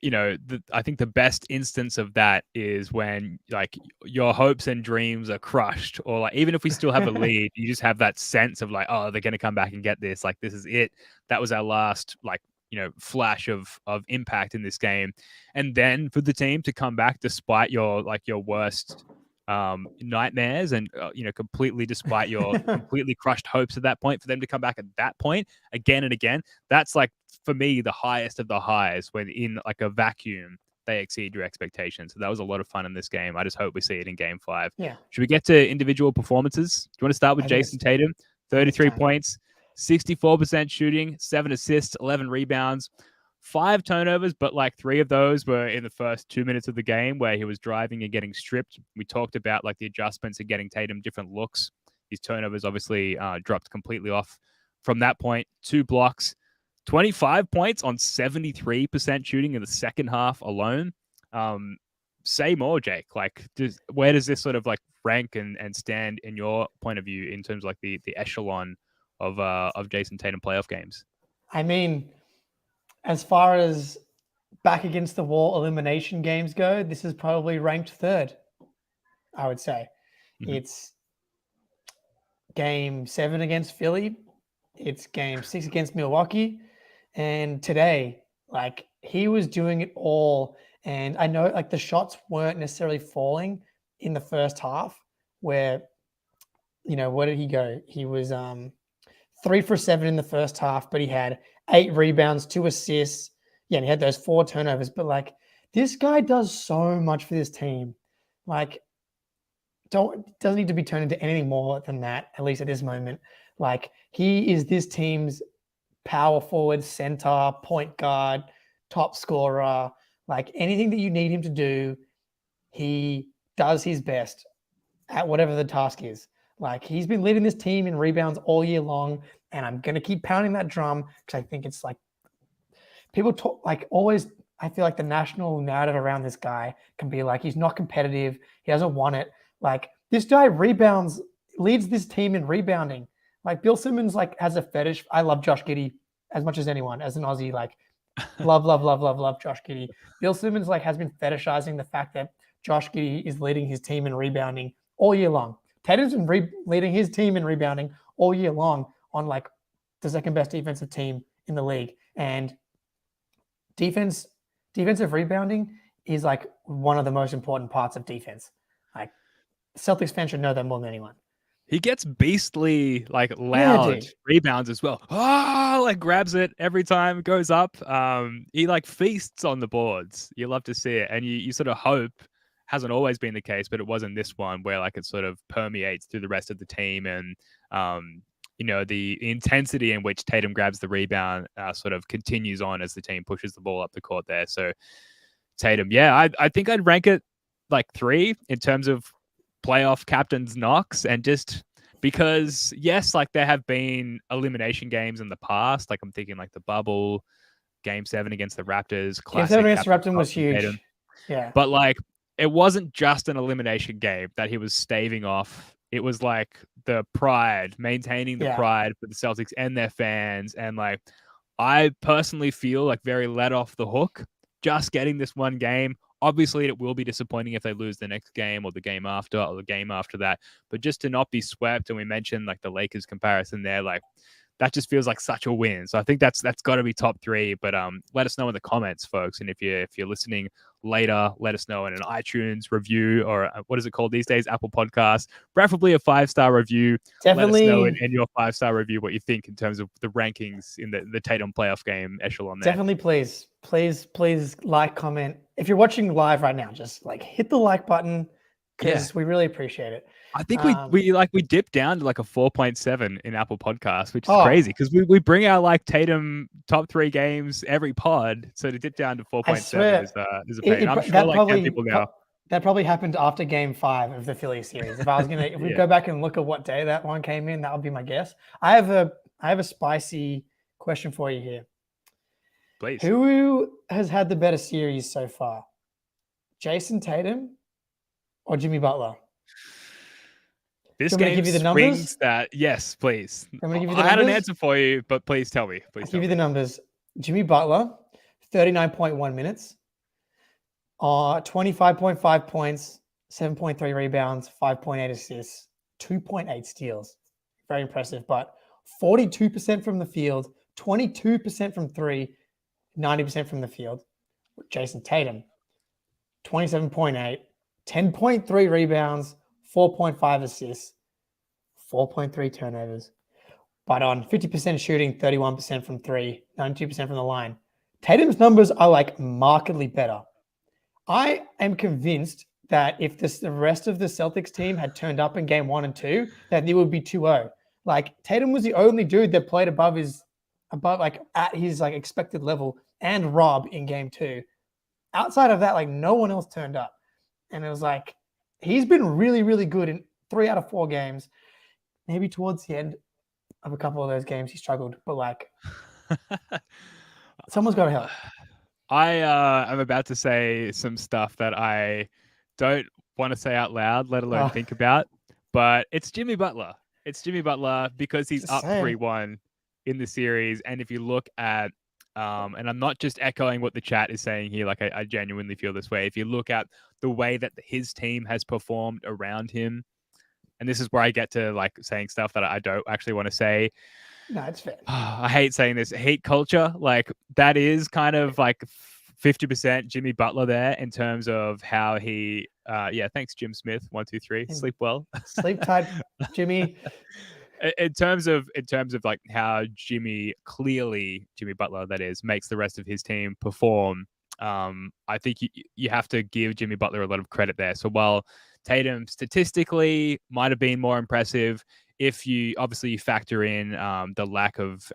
I think the best instance of that is when like your hopes and dreams are crushed, or like even if we still have a lead, you just have that sense of like, oh, they're going to come back and get this. Like this is it. That was our last like flash of impact in this game, and then for the team to come back despite your worst nightmares and completely despite your completely crushed hopes at that point, for them to come back at that point again and again, that's like for me the highest of the highs, when in like a vacuum they exceed your expectations. So that was a lot of fun in this game. I just hope we see it in game 5. Yeah. Should we get to individual performances? Do you want to start with Jayson Tatum? 33 points, 64% shooting, 7 assists, 11 rebounds, 5 turnovers, but like 3 of those were in the first 2 minutes of the game where he was driving and getting stripped. We talked about like the adjustments and getting Tatum different looks. His turnovers obviously dropped completely off from that point. 2 blocks, 25 points on 73% shooting in the second half alone. Say more, Jake. Like, where does this sort of like rank and stand in your point of view in terms of like the echelon of Jayson Tatum playoff games? I mean, as far as back against the wall elimination games go, this is probably ranked 3rd, I would say. Mm-hmm. It's game 7 against Philly. It's game 6 against Milwaukee. And today, like, he was doing it all. And I know like the shots weren't necessarily falling in the first half where, where did he go? He was 3 for 7 in the first half, but he had 8 rebounds, 2 assists. Yeah, and he had those 4 turnovers. But like, this guy does so much for this team. Like, doesn't need to be turned into anything more than that, at least at this moment. Like, he is this team's power forward, center, point guard, top scorer. Like, anything that you need him to do, he does his best at whatever the task is. Like, he's been leading this team in rebounds all year long, and I'm going to keep pounding that drum because I think it's like people talk like always. I feel like the national narrative around this guy can be like he's not competitive, he hasn't won it. Like, this guy leads this team in rebounding. Like, Bill Simmons like has a fetish. I love Josh Giddey as much as anyone as an Aussie. Like, love Josh Giddey. Bill Simmons like has been fetishizing the fact that Josh Giddey is leading his team in rebounding all year long. Tatum's been leading his team in rebounding all year long on like the second best defensive team in the league. And defensive rebounding is like one of the most important parts of defense. Like, Celtics fans should know that more than anyone. He gets beastly, like loud rebounds as well. Like grabs it every time, goes up. He like feasts on the boards. You love to see it. And you sort of hope, hasn't always been the case, but it was in this one where like it sort of permeates through the rest of the team. And, the intensity in which Tatum grabs the rebound sort of continues on as the team pushes the ball up the court there. So Tatum, yeah, I think I'd rank it like 3 in terms of playoff captain's knocks, and just because yes, like there have been elimination games in the past, like I'm thinking like the bubble, game 7 against the Raptors. Game 7 against the Raptors was huge. Tatum. Yeah, but like it wasn't just an elimination game that he was staving off. It was like the pride, maintaining the pride for the Celtics and their fans, and like I personally feel like very let off the hook just getting this one game. Obviously, it will be disappointing if they lose the next game or the game after or the game after that. But just to not be swept, and we mentioned like the Lakers comparison there, like that just feels like such a win. So I think that's got to be top 3. But let us know in the comments, folks. And if you're listening later, let us know in an iTunes review, or what is it called these days? Apple Podcasts, preferably a 5-star review. Definitely. Let us know in your 5-star review what you think in terms of the rankings in the Tatum playoff game echelon there. Definitely, please like, comment. If you're watching live right now, just like hit the like button because we really appreciate it. I think we dipped down to like a 4.7 in Apple Podcasts, which is crazy because we bring our like Tatum top 3 games every pod, so to dip down to 4.7 is a pain. I'm sure like 10 people now. That probably happened after game 5 of the Philly series. If I was if we go back and look at what day that one came in, that would be my guess. I have a spicy question for you here. Please. Who has had the better series so far? Jayson Tatum or Jimmy Butler? This game springs that. Yes, please. I had an answer for you, but please tell me. I'll give you the numbers. Jimmy Butler, 39.1 minutes. 25.5 points, 7.3 rebounds, 5.8 assists, 2.8 steals. Very impressive. But 42% from the field, 22% from three, 90% from the field. Jayson Tatum, 27.8, 10.3 rebounds, 4.5 assists, 4.3 turnovers. But on 50% shooting, 31% from three, 92% from the line. Tatum's numbers are like markedly better. I am convinced that if the rest of the Celtics team had turned up in game 1 and 2, that it would be 2-0. Like Tatum was the only dude that played above like at his like expected level, and Rob in game 2. Outside of that, like no one else turned up. And it was like, he's been really, really good in 3 out of 4 games. Maybe towards the end of a couple of those games, he struggled, but like someone's got to help. I'm about to say some stuff that I don't want to say out loud, let alone think about, but it's Jimmy Butler. It's Jimmy Butler because he's up 3-1 in the series. And if you look at, and I'm not just echoing what the chat is saying here, like I genuinely feel this way. If you look at the way that his team has performed around him, and this is where I get to like saying stuff that I don't actually want to say. No, it's fair. I hate saying this. Hate culture, like that is kind of like 50% Jimmy Butler there in terms of how he. Yeah, thanks, Jim Smith. 1, 2, 3. Sleep well. Sleep tight, Jimmy. In terms of like how Jimmy Butler, that is, makes the rest of his team perform. I think you have to give Jimmy Butler a lot of credit there. So while Tatum statistically might have been more impressive, if you obviously factor in the lack of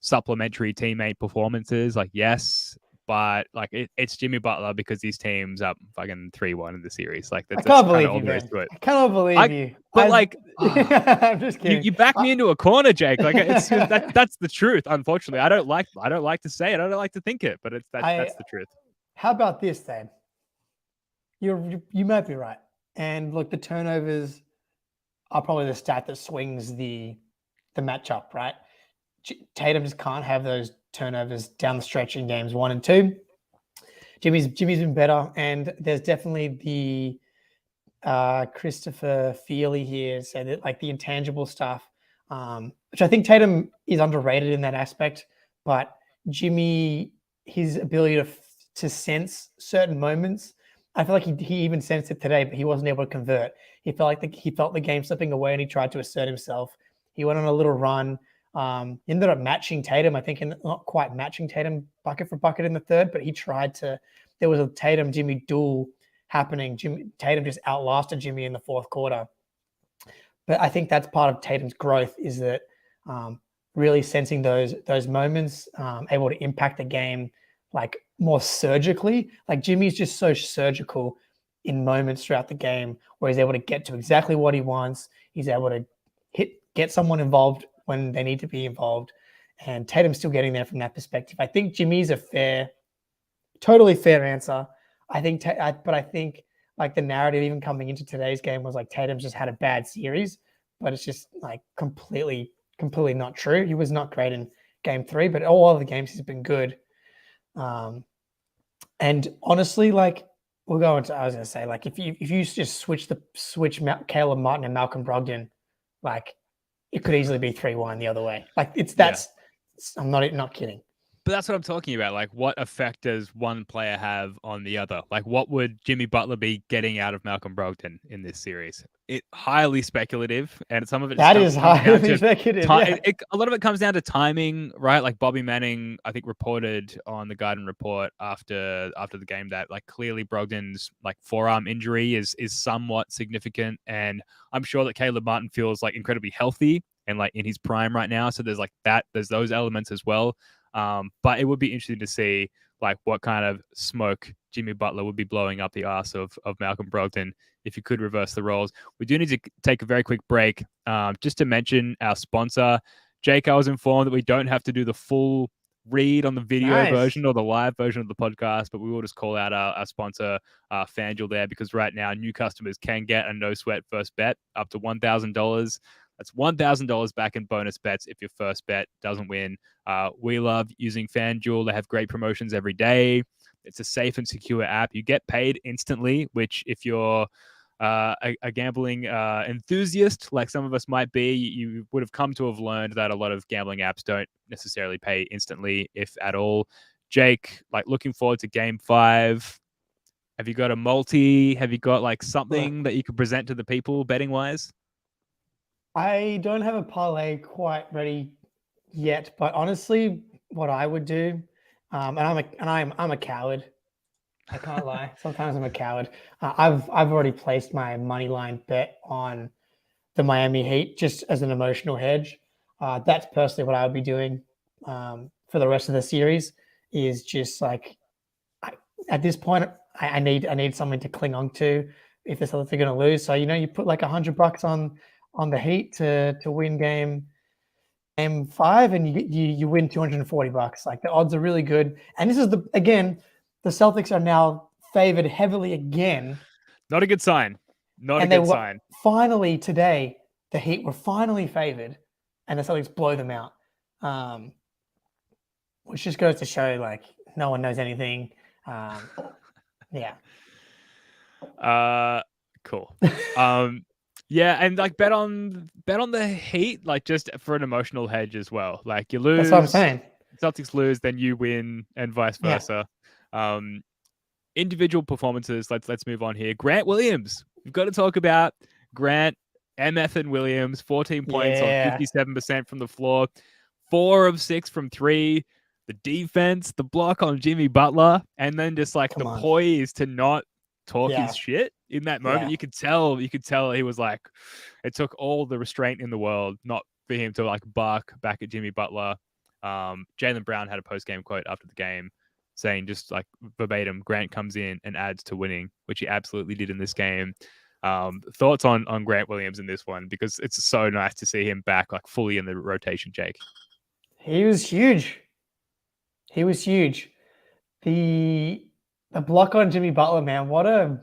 supplementary teammate performances, like yes, but like it's Jimmy Butler because his team's up fucking 3-1 in the series. Like I can't believe you, man. I cannot believe you. But like, I'm just kidding. You back me into a corner, Jake. Like it's that's the truth. Unfortunately, I don't like to say it. I don't like to think it, but that's the truth. How about this then? You might be right. And look, the turnovers are probably the stat that swings the matchup, right? Tatum just can't have those turnovers down the stretch in games 1 and 2. Jimmy's been better, and there's definitely the Christopher Feely here, so that like the intangible stuff, which I think Tatum is underrated in that aspect, but Jimmy, his ability to sense certain moments, I feel like he even sensed it today, but he wasn't able to convert. He felt the game slipping away, and he tried to assert himself. He went on a little run. He ended up matching Tatum, I think, and not quite matching Tatum bucket for bucket in the third, but he tried to. There was a Tatum-Jimmy duel happening. Tatum just outlasted Jimmy in the fourth quarter. But I think that's part of Tatum's growth, is that really sensing those moments, able to impact the game like more surgically. Like Jimmy's just so surgical in moments throughout the game where he's able to get to exactly what he wants. He's able to get someone involved when they need to be involved. And Tatum's still getting there from that perspective. I think Jimmy's a totally fair answer. I think like the narrative even coming into today's game was like Tatum's just had a bad series, but it's just like completely not true. He was not great in game 3, but all other games he's been good. And honestly, like I was going to say, like if you just switch Caleb Martin and Malcolm Brogdon, like it could easily be 3-1 the other way. Like I'm not kidding. But that's what I'm talking about. Like, what effect does one player have on the other? Like, what would Jimmy Butler be getting out of Malcolm Brogdon in this series? It's highly speculative, and some of it is highly speculative. A lot of it comes down to timing, right? Like Bobby Manning, I think, reported on the Garden Report after the game that like clearly Brogdon's like forearm injury is somewhat significant, and I'm sure that Caleb Martin feels like incredibly healthy and like in his prime right now. So there's those elements as well. But it would be interesting to see like what kind of smoke Jimmy Butler would be blowing up the arse of Malcolm Brogdon if you could reverse the roles. We do need to take a very quick break just to mention our sponsor. Jake, I was informed that we don't have to do the full read on the video version or the live version of the podcast, but we will just call out our sponsor, FanDuel, there, because right now new customers can get a no sweat first bet up to $1,000. That's $1,000 back in bonus bets if your first bet doesn't win. We love using FanDuel. They have great promotions every day. It's a safe and secure app. You get paid instantly, which if you're a gambling enthusiast like some of us might be, you would have come to have learned that a lot of gambling apps don't necessarily pay instantly, if at all. Jake, like looking forward to game 5. Have you got a multi? Have you got like something that you could present to the people betting wise? I don't have a parlay quite ready yet, but honestly, what I would do, and I'm a coward. I can't lie. Sometimes I'm a coward. I've already placed my money line bet on the Miami Heat just as an emotional hedge. That's personally what I would be doing for the rest of the series. Is just like at this point, I need something to cling on to if the Celtics are going to lose. So you put like $100 on the Heat to win game 5, and you win $240. Like the odds are really good. And this is the Celtics are now favored heavily again. Not a good sign. Not a good sign. Finally today, the Heat were finally favored, and the Celtics blow them out. Which just goes to show like no one knows anything. Yeah. Cool. Yeah, and like bet on the Heat, like just for an emotional hedge as well. Like you lose, that's what I'm saying. Celtics lose, then you win, and vice versa. Yeah. Individual performances. Let's move on here. Grant Williams. We've got to talk about Grant, MF and Williams. 14 points on 57% from the floor, 4 of 6 from 3. The defense, the block on Jimmy Butler, and then just like poise to not talk his shit in that moment. Yeah. You could tell he was like, it took all the restraint in the world not for him to like bark back at Jimmy Butler. Jaylen Brown had a post-game quote after the game saying just like verbatim, Grant comes in and adds to winning, which he absolutely did in this game. Thoughts on Grant Williams in this one, because it's so nice to see him back like fully in the rotation, Jake. He was huge. The block on Jimmy Butler, man, what a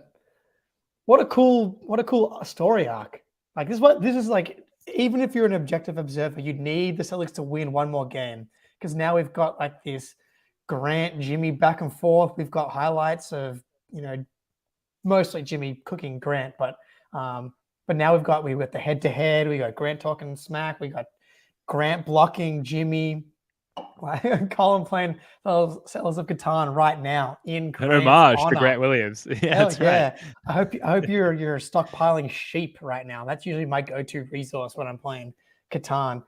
cool story arc. Like this is like, even if you're an objective observer, you'd need the Celtics to win one more game, because now we've got like this Grant Jimmy back and forth. We've got highlights of mostly Jimmy cooking Grant, but now we've got the head to head. We got Grant talking smack. We got Grant blocking Jimmy. Colin playing Settlers of Catan right now in Grant's an homage honor. to Grant Williams. Yeah, that's right. I hope you're stockpiling sheep right now. That's usually my go-to resource when I'm playing Catan.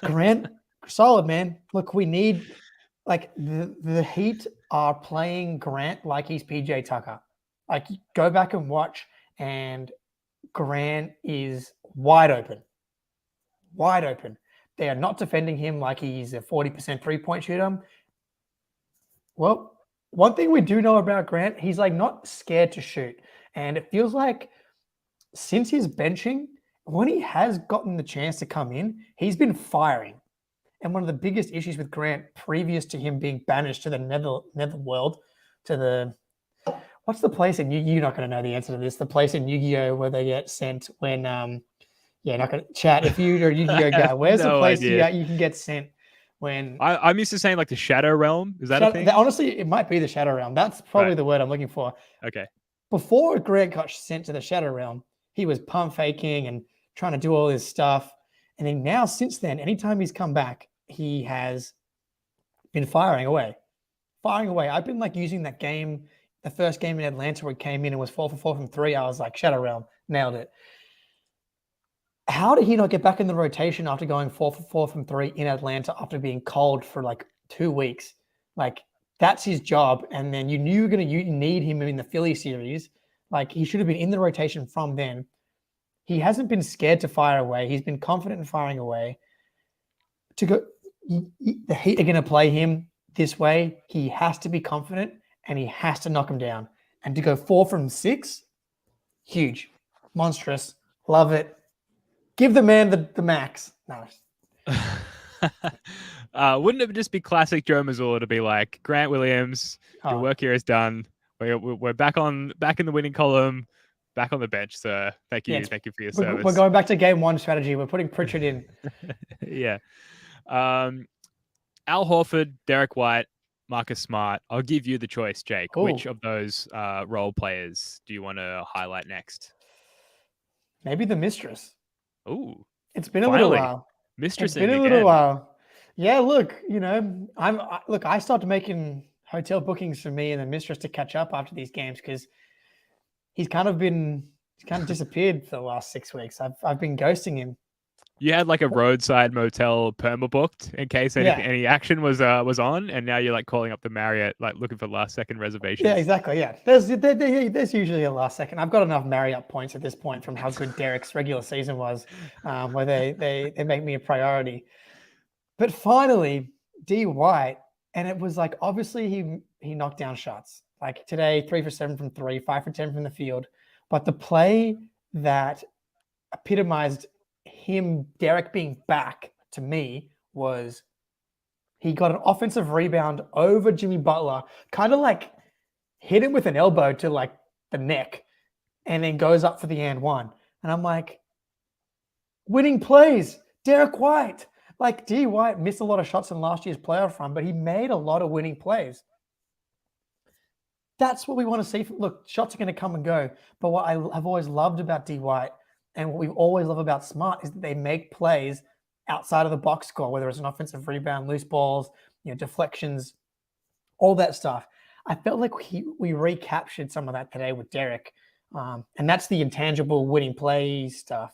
Grant, solid, man. Look, we need like the Heat are playing Grant like he's PJ Tucker. Like go back and watch, and Grant is wide open. They are not defending him like he's a 40% three-point shooter. Well, one thing we do know about Grant, he's like not scared to shoot. And it feels like since his benching, when he has gotten the chance to come in, he's been firing. And one of the biggest issues with Grant previous to him being banished to the netherworld, to the, what's the place in you're not going to know the answer to this, the place in Yu-Gi-Oh where they get sent when, not going to chat. If you're a Yu-Gi-Oh guy, where's the place you can get sent when... I'm used to saying like the Shadow Realm. Is that a thing? Honestly, it might be the Shadow Realm. That's probably the word I'm looking for. Okay. Before Grant got sent to the Shadow Realm, he was pump faking and trying to do all this stuff. And then now, since then, anytime he's come back, he has been firing away. I've been like using that game, the first game in Atlanta where he came in and was 4 for 4 from 3. I was like, Shadow Realm, nailed it. How did he not get back in the rotation after going 4 for 4 from 3 in Atlanta after being cold for like 2 weeks? Like that's his job. And then you knew you were going to need him in the Philly series. Like he should have been in the rotation from then. He hasn't been scared to fire away. He's been confident in firing away. The Heat are going to play him this way. He has to be confident and he has to knock him down. And to go 4 from 6, huge, monstrous, love it. Give the man the max. No. Wouldn't it just be classic Joe Mazzulla to be like, Grant Williams, your work here is done. We're back in the winning column, back on the bench, sir. Thank you for your service. We're going back to game 1 strategy. We're putting Pritchard in. Yeah. Al Horford, Derek White, Marcus Smart. I'll give you the choice, Jake. Oh, Which of those role players do you want to highlight next? maybe the mistress. Ooh, It's been a little finally, while. It's been mistressing a little again. while. Yeah, look, I started making hotel bookings for me and the mistress to catch up after these games because he's kind of disappeared for the last 6 weeks. I've been ghosting him. You had like a roadside motel perma booked in case Yeah, any action was on, and now you're like calling up the Marriott, like looking for last second yeah, reservations. exactly. Yeah, there's usually a last second. I've got enough Marriott points at this point from how good Derek's regular season was, where they make me a priority. But finally, D White, and it was like obviously he knocked down shots. Like today, 3 for 7 from three, 5 for 10 from the field. But the play that epitomized Derek being back to me was he got an offensive rebound over Jimmy Butler, kind of like hit him with an elbow to like the neck, and then goes up for the and one. And I'm like, winning plays, Derek White. Like D White missed a lot of shots in last year's playoff run, but he made a lot of winning plays. That's what we want to see. Look, shots are going to come and go, but what I have always loved about D White and what we always love about Smart is that they make plays outside of the box score, whether it's an offensive rebound, loose balls, deflections, all that stuff. I felt like we recaptured some of that today with Derek, and that's the intangible winning play stuff.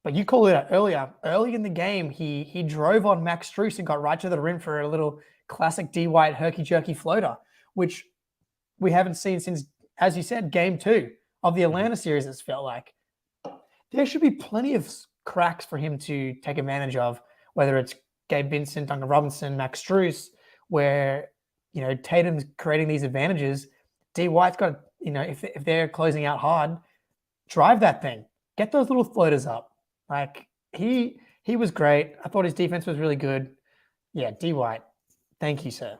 But you called it out earlier. Early in the game, he drove on Max Strus and got right to the rim for a little classic D White herky-jerky floater, which we haven't seen since, as you said, game 2 of the Atlanta series, it's felt like. There should be plenty of cracks for him to take advantage of, whether it's Gabe Vincent, Duncan Robinson, Max Strus, where, Tatum's creating these advantages. D White's got, if they're closing out hard, drive that thing. Get those little floaters up. Like, he was great. I thought his defense was really good. Yeah, D White, thank you, sir.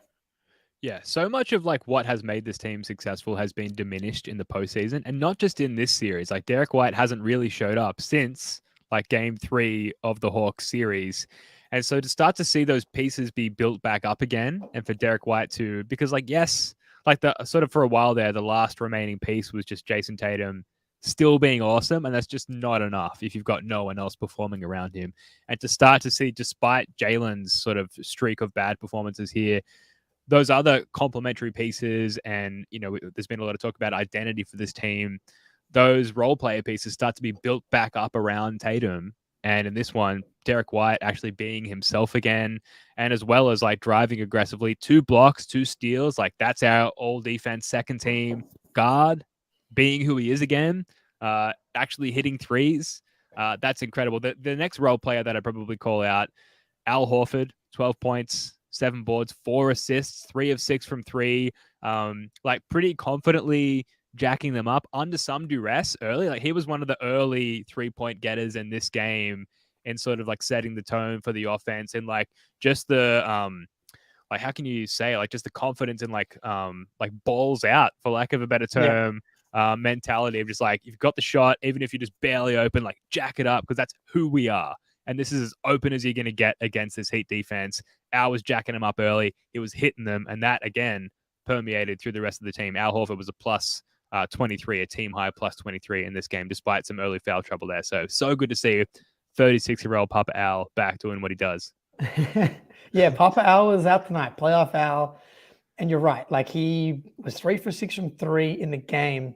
Yeah, so much of like what has made this team successful has been diminished in the postseason, and not just in this series. Like Derek White hasn't really showed up since like game 3 of the Hawks series. And so to start to see those pieces be built back up again, and for Derek White to, because like, yes, like the sort of for a while there, the last remaining piece was just Jayson Tatum still being awesome. And that's just not enough if you've got no one else performing around him. And to start to see, despite Jalen's sort of streak of bad performances here, those other complementary pieces, and there's been a lot of talk about identity for this team. Those role player pieces start to be built back up around Tatum, and in this one, Derek White actually being himself again, and as well as like driving aggressively, 2 blocks, 2 steals. Like that's our all defense second team guard being who he is again. Actually hitting threes. That's incredible. The next role player that I'd probably call out, Al Horford, 12 points, 7 boards, 4 assists, 3 of 6 from 3. Like pretty confidently jacking them up under some duress early. Like he was one of the early 3-point getters in this game, and sort of like setting the tone for the offense, and like just the like how can you say, like just the confidence and like balls out, for lack of a better term. Mentality of just like, you've got the shot, even if you're just barely open, like jack it up, because that's who we are. And this is as open as you're going to get against this Heat defense. Al was jacking them up early. He was hitting them. And that, again, permeated through the rest of the team. Al Horford was a plus 23, a team high plus 23 in this game, despite some early foul trouble there. So good to see 36-year-old Papa Al back doing what he does. Yeah, Papa Al was out tonight, playoff Al. And you're right. Like he was 3 for 6 from 3 in the game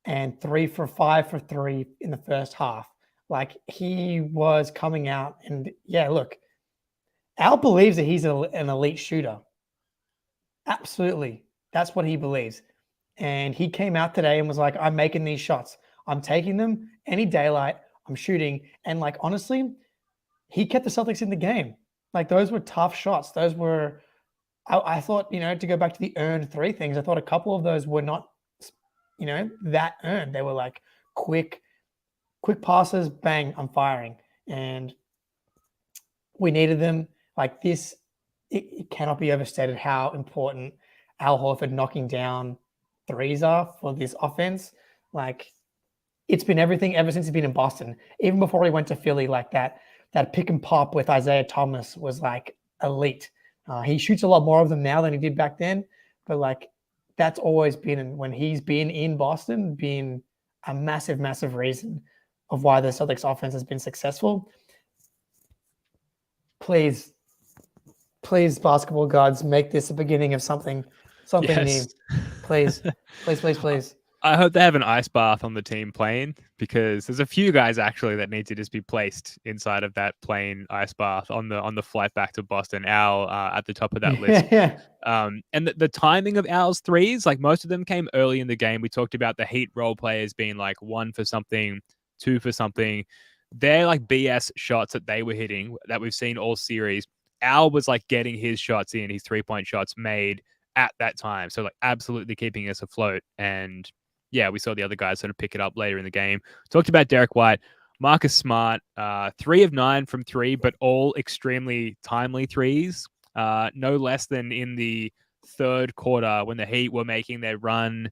and 3 for 5 for 3 in the first half. Like he was coming out, and yeah, look, Al believes that he's an elite shooter. Absolutely. That's what he believes. And he came out today and was like, I'm making these shots. I'm taking them any daylight. I'm shooting. And like, honestly, he kept the Celtics in the game. Like those were tough shots. Those were, I thought, to go back to the earned 3 things, I thought a couple of those were not, that earned. They were like quick passes, bang, I'm firing. And we needed them. Like this, it cannot be overstated how important Al Horford knocking down threes are for this offense. Like it's been everything ever since he's been in Boston. Even before he went to Philly, like that pick and pop with Isaiah Thomas was like elite. He shoots a lot more of them now than he did back then, but like that's always been, when he's been in Boston, been a massive, massive reason of why the Celtics offense has been successful. Please, basketball gods, make this the beginning of something new. Please, please. I hope they have an ice bath on the team plane, because there's a few guys actually that need to just be placed inside of that plane ice bath on the flight back to Boston. Al at the top of that list. And the timing of Al's threes, like most of them came early in the game. We talked about the Heat role players being like 1 for something, 2 for something. They're like BS shots that they were hitting that we've seen all series. Al was like getting his shots in, his 3-point shots made at that time. So like absolutely keeping us afloat. And yeah, we saw the other guys sort of pick it up later in the game. Talked about Derek White, Marcus Smart, 3 of 9 from 3, but all extremely timely threes. No less than in the third quarter when the Heat were making their run,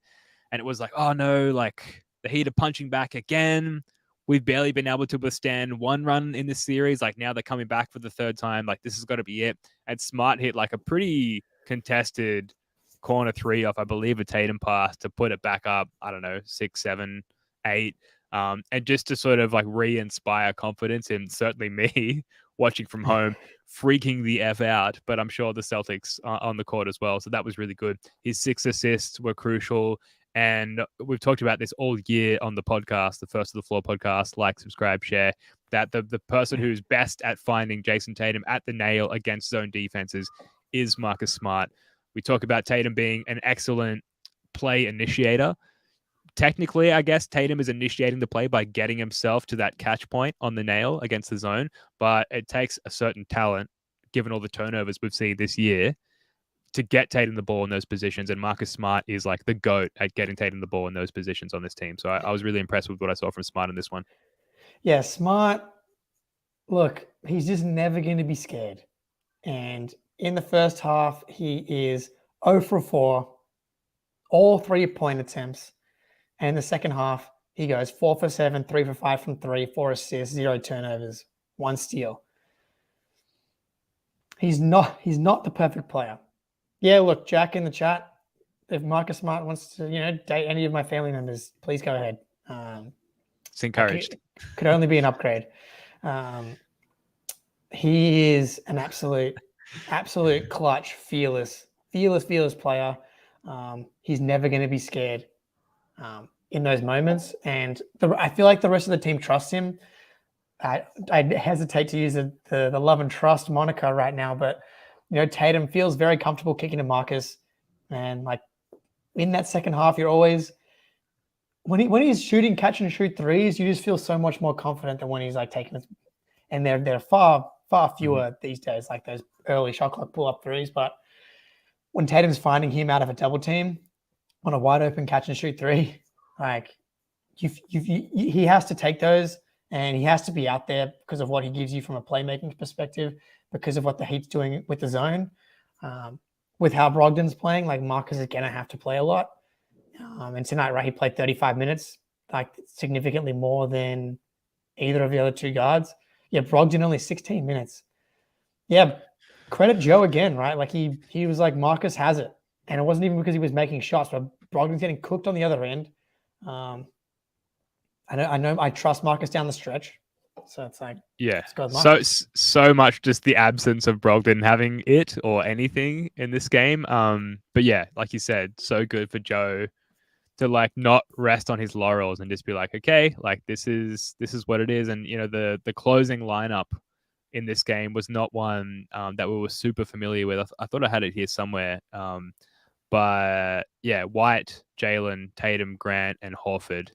and it was like, oh no, like the Heat are punching back again. We've barely been able to withstand one run in this series. Like now they're coming back for the third time. Like this has got to be it. And Smart hit like a pretty contested corner 3 off, I believe, a Tatum pass to put it back up, I don't know, 6, 7, 8. And just to sort of like re-inspire confidence in certainly me watching from home, freaking the F out, but I'm sure the Celtics are on the court as well. So that was really good. His 6 assists were crucial. And we've talked about this all year on the podcast, the First of the Floor podcast. Like, subscribe, share. That the person who's best at finding Jayson Tatum at the nail against zone defenses is Marcus Smart. We talk about Tatum being an excellent play initiator. Technically, I guess Tatum is initiating the play by getting himself to that catch point on the nail against the zone, but it takes a certain talent, given all the turnovers we've seen this year, to get Tatum the ball in those positions. And Marcus Smart is like the GOAT at getting Tatum the ball in those positions on this team. So I was really impressed with what I saw from Smart in this one. Yeah, Smart, look, he's just never going to be scared. And in the first half, he is 0 for 4, all 3-point attempts. And in the second half, he goes 4 for 7, 3 for 5 from 3, 4 assists, 0 turnovers, 1 steal. He's not the perfect player. Yeah, look, Jack in the chat, if Marcus Smart wants to, date any of my family members, please go ahead. It's encouraged. Could only be an upgrade. He is an absolute clutch, fearless player. He's never going to be scared in those moments. And I feel like the rest of the team trusts him. I hesitate to use the love and trust moniker right now, but Tatum feels very comfortable kicking to Marcus. And like in that second half, you're always, when he's shooting catch and shoot threes, you just feel so much more confident than when he's like taking it. And they're far fewer these days, like those early shot clock pull up threes. But when Tatum's finding him out of a double team on a wide open catch and shoot 3, like he has to take those, and he has to be out there because of what he gives you from a playmaking perspective, because of what the Heat's doing with the zone. With how Brogdon's playing, like Marcus is going to have to play a lot. And tonight, right, he played 35 minutes, like significantly more than either of the other 2 guards. Yeah, Brogdon only 16 minutes. Yeah, credit Joe again, right? Like he was like, Marcus has it. And it wasn't even because he was making shots, but Brogdon's getting cooked on the other end. I know I trust Marcus down the stretch. So it's like, yeah, so much just the absence of Brogdon having it or anything in this game. But yeah, like you said, so good for Joe to like not rest on his laurels and just be like, okay, like this is what it is. And the closing lineup in this game was not one that we were super familiar with. I thought I had it here somewhere. But yeah, White, Jalen, Tatum, Grant, and Horford.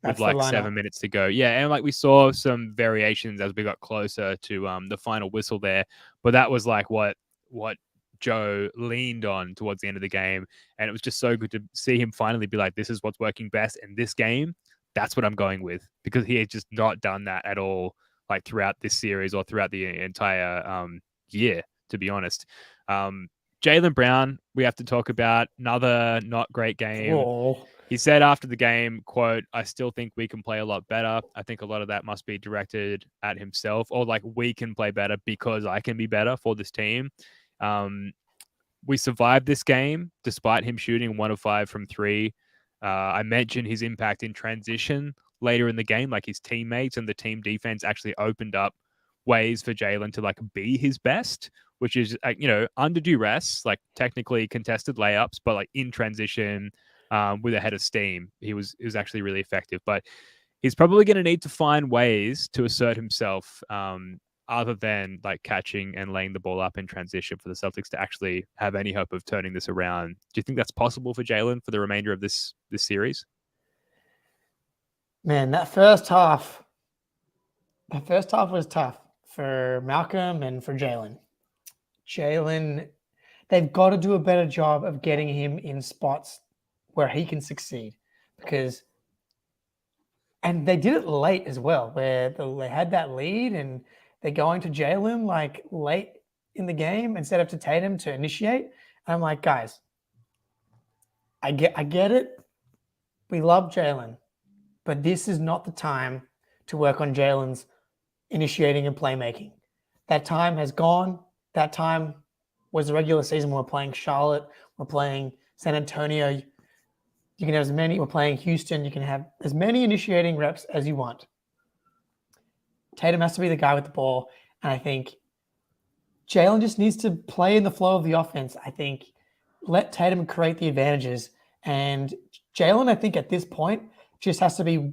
With like 7 minutes to go. Yeah, and like we saw some variations as we got closer to the final whistle there, but that was like what Joe leaned on towards the end of the game, and it was just so good to see him finally be like, this is what's working best in this game. That's what I'm going with, because he had just not done that at all, like throughout this series or throughout the entire year, to be honest. Jaylen Brown, we have to talk about. Another not great game. Whoa. He said after the game, quote, I still think we can play a lot better. I think a lot of that must be directed at himself, or like we can play better because I can be better for this team. We survived this game despite him shooting 1 of 5 from 3. I mentioned his impact in transition later in the game, like his teammates and the team defense actually opened up ways for Jaylen to like be his best, which is under duress, like technically contested layups, but like in transition with a head of steam, he was actually really effective. But he's probably going to need to find ways to assert himself other than like catching and laying the ball up in transition for the Celtics to actually have any hope of turning this around. Do you think that's possible for Jaylen for the remainder of this series? Man, that first half was tough for Malcolm and for Jaylen. They've got to do a better job of getting him in spots where he can succeed, and they did it late as well, where they had that lead and they're going to Jaylen like late in the game instead of to Tatum to initiate. And I'm like, guys, I get it. We love Jaylen, but this is not the time to work on Jaylen's initiating and playmaking. That time has gone. That time was the regular season. We're playing Charlotte. We're playing San Antonio. You can have as many. We're playing Houston. You can have as many initiating reps as you want. Tatum has to be the guy with the ball. And I think Jaylen just needs to play in the flow of the offense. I think let Tatum create the advantages. And Jaylen, I think at this point, just has to be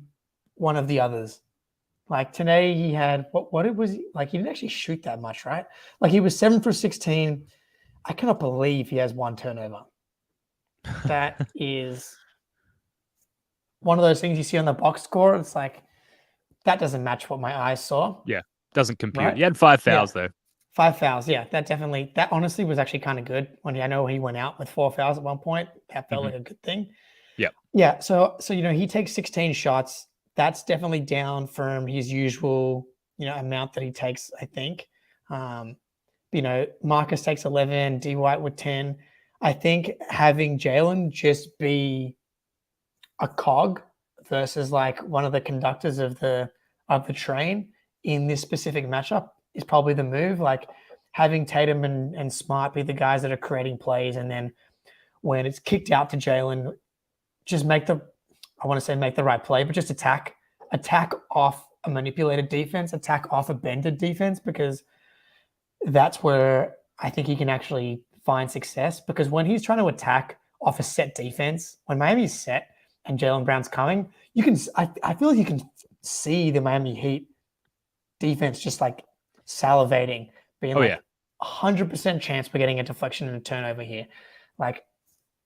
one of the others. Like today, he had what it was like. He didn't actually shoot that much, right? Like he was 7 for 16. I cannot believe he has 1 turnover. That is one of those things you see on the box score. It's like that doesn't match what my eyes saw. Yeah, doesn't compute. Right? He had 5 fouls though. 5 fouls, yeah. That honestly was actually kind of good. When I know he went out with 4 fouls at one point, that felt like a good thing. Yeah. Yeah. So he takes 16 shots. That's definitely down from his usual, amount that he takes, I think. Marcus takes 11, D White with 10. I think having Jaylen just be a cog versus like one of the conductors of the train in this specific matchup is probably the move. Like having Tatum and Smart be the guys that are creating plays, and then when it's kicked out to Jaylen, just make the right play, but just attack off a manipulated defense, attack off a bended defense, because that's where I think he can actually find success. Because when he's trying to attack off a set defense, when Miami's set and Jaylen Brown's coming, I feel like you can see the Miami Heat defense just like salivating, being 100% chance we're getting a deflection and a turnover here. Like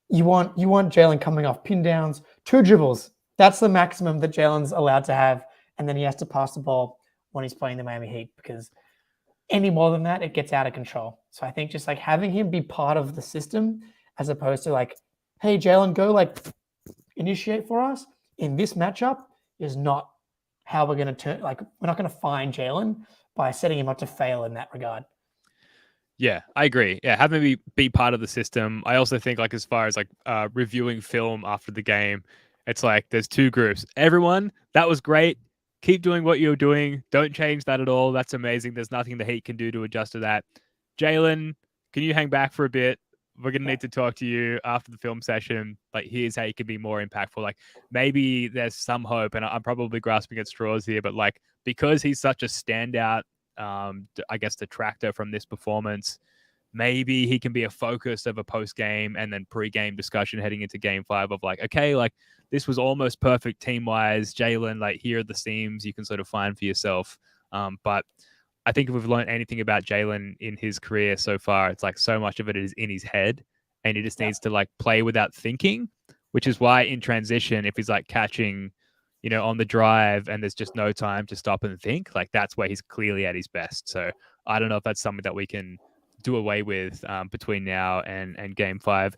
you want Jaylen coming off pin downs, 2 dribbles. That's the maximum that Jaylen's allowed to have, and then he has to pass the ball when he's playing the Miami Heat, because any more than that, it gets out of control. So I think just like having him be part of the system, as opposed to like, hey, Jaylen, go like initiate for us in this matchup, is not how we're going to turn. Like we're not going to find Jaylen by setting him up to fail in that regard. Yeah, I agree. Yeah, having him be part of the system. I also think like as far as like reviewing film after the game, it's like there's 2 groups. Everyone, that was great. Keep doing what you're doing. Don't change that at all. That's amazing. There's nothing the Heat can do to adjust to that. Jaylen, can you hang back for a bit? We're going to need to talk to you after the film session. Like, here's how you can be more impactful. Like, maybe there's some hope, and I'm probably grasping at straws here, but like, because he's such a standout, I guess, detractor from this performance, maybe he can be a focus of a post-game and then pre-game discussion heading into game 5 of like, okay, like this was almost perfect team-wise. Jaylen, like here are the seams you can sort of find for yourself. But I think if we've learned anything about Jaylen in his career so far, it's like so much of it is in his head, and he just needs to like play without thinking, which is why in transition, if he's like catching, on the drive and there's just no time to stop and think, like that's where he's clearly at his best. So I don't know if that's something that we can do away with between now and game 5.